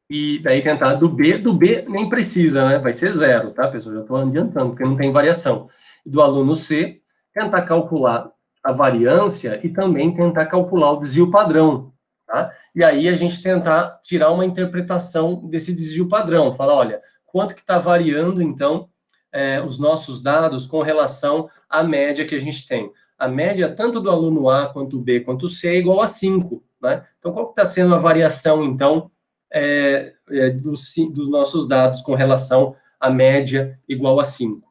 E daí tentar do B nem precisa, né? Vai ser 0, tá, pessoal? Já estou adiantando, porque não tem variação. E do aluno C, tentar calcular a variância e também tentar calcular o desvio padrão, tá? E aí a gente tentar tirar uma interpretação desse desvio padrão, falar, olha, quanto que está variando, então, os nossos dados com relação à média que a gente tem. A média, tanto do aluno A, quanto B, quanto C, é igual a 5, né? Então, qual que está sendo a variação, então, dos nossos dados com relação à média igual a 5?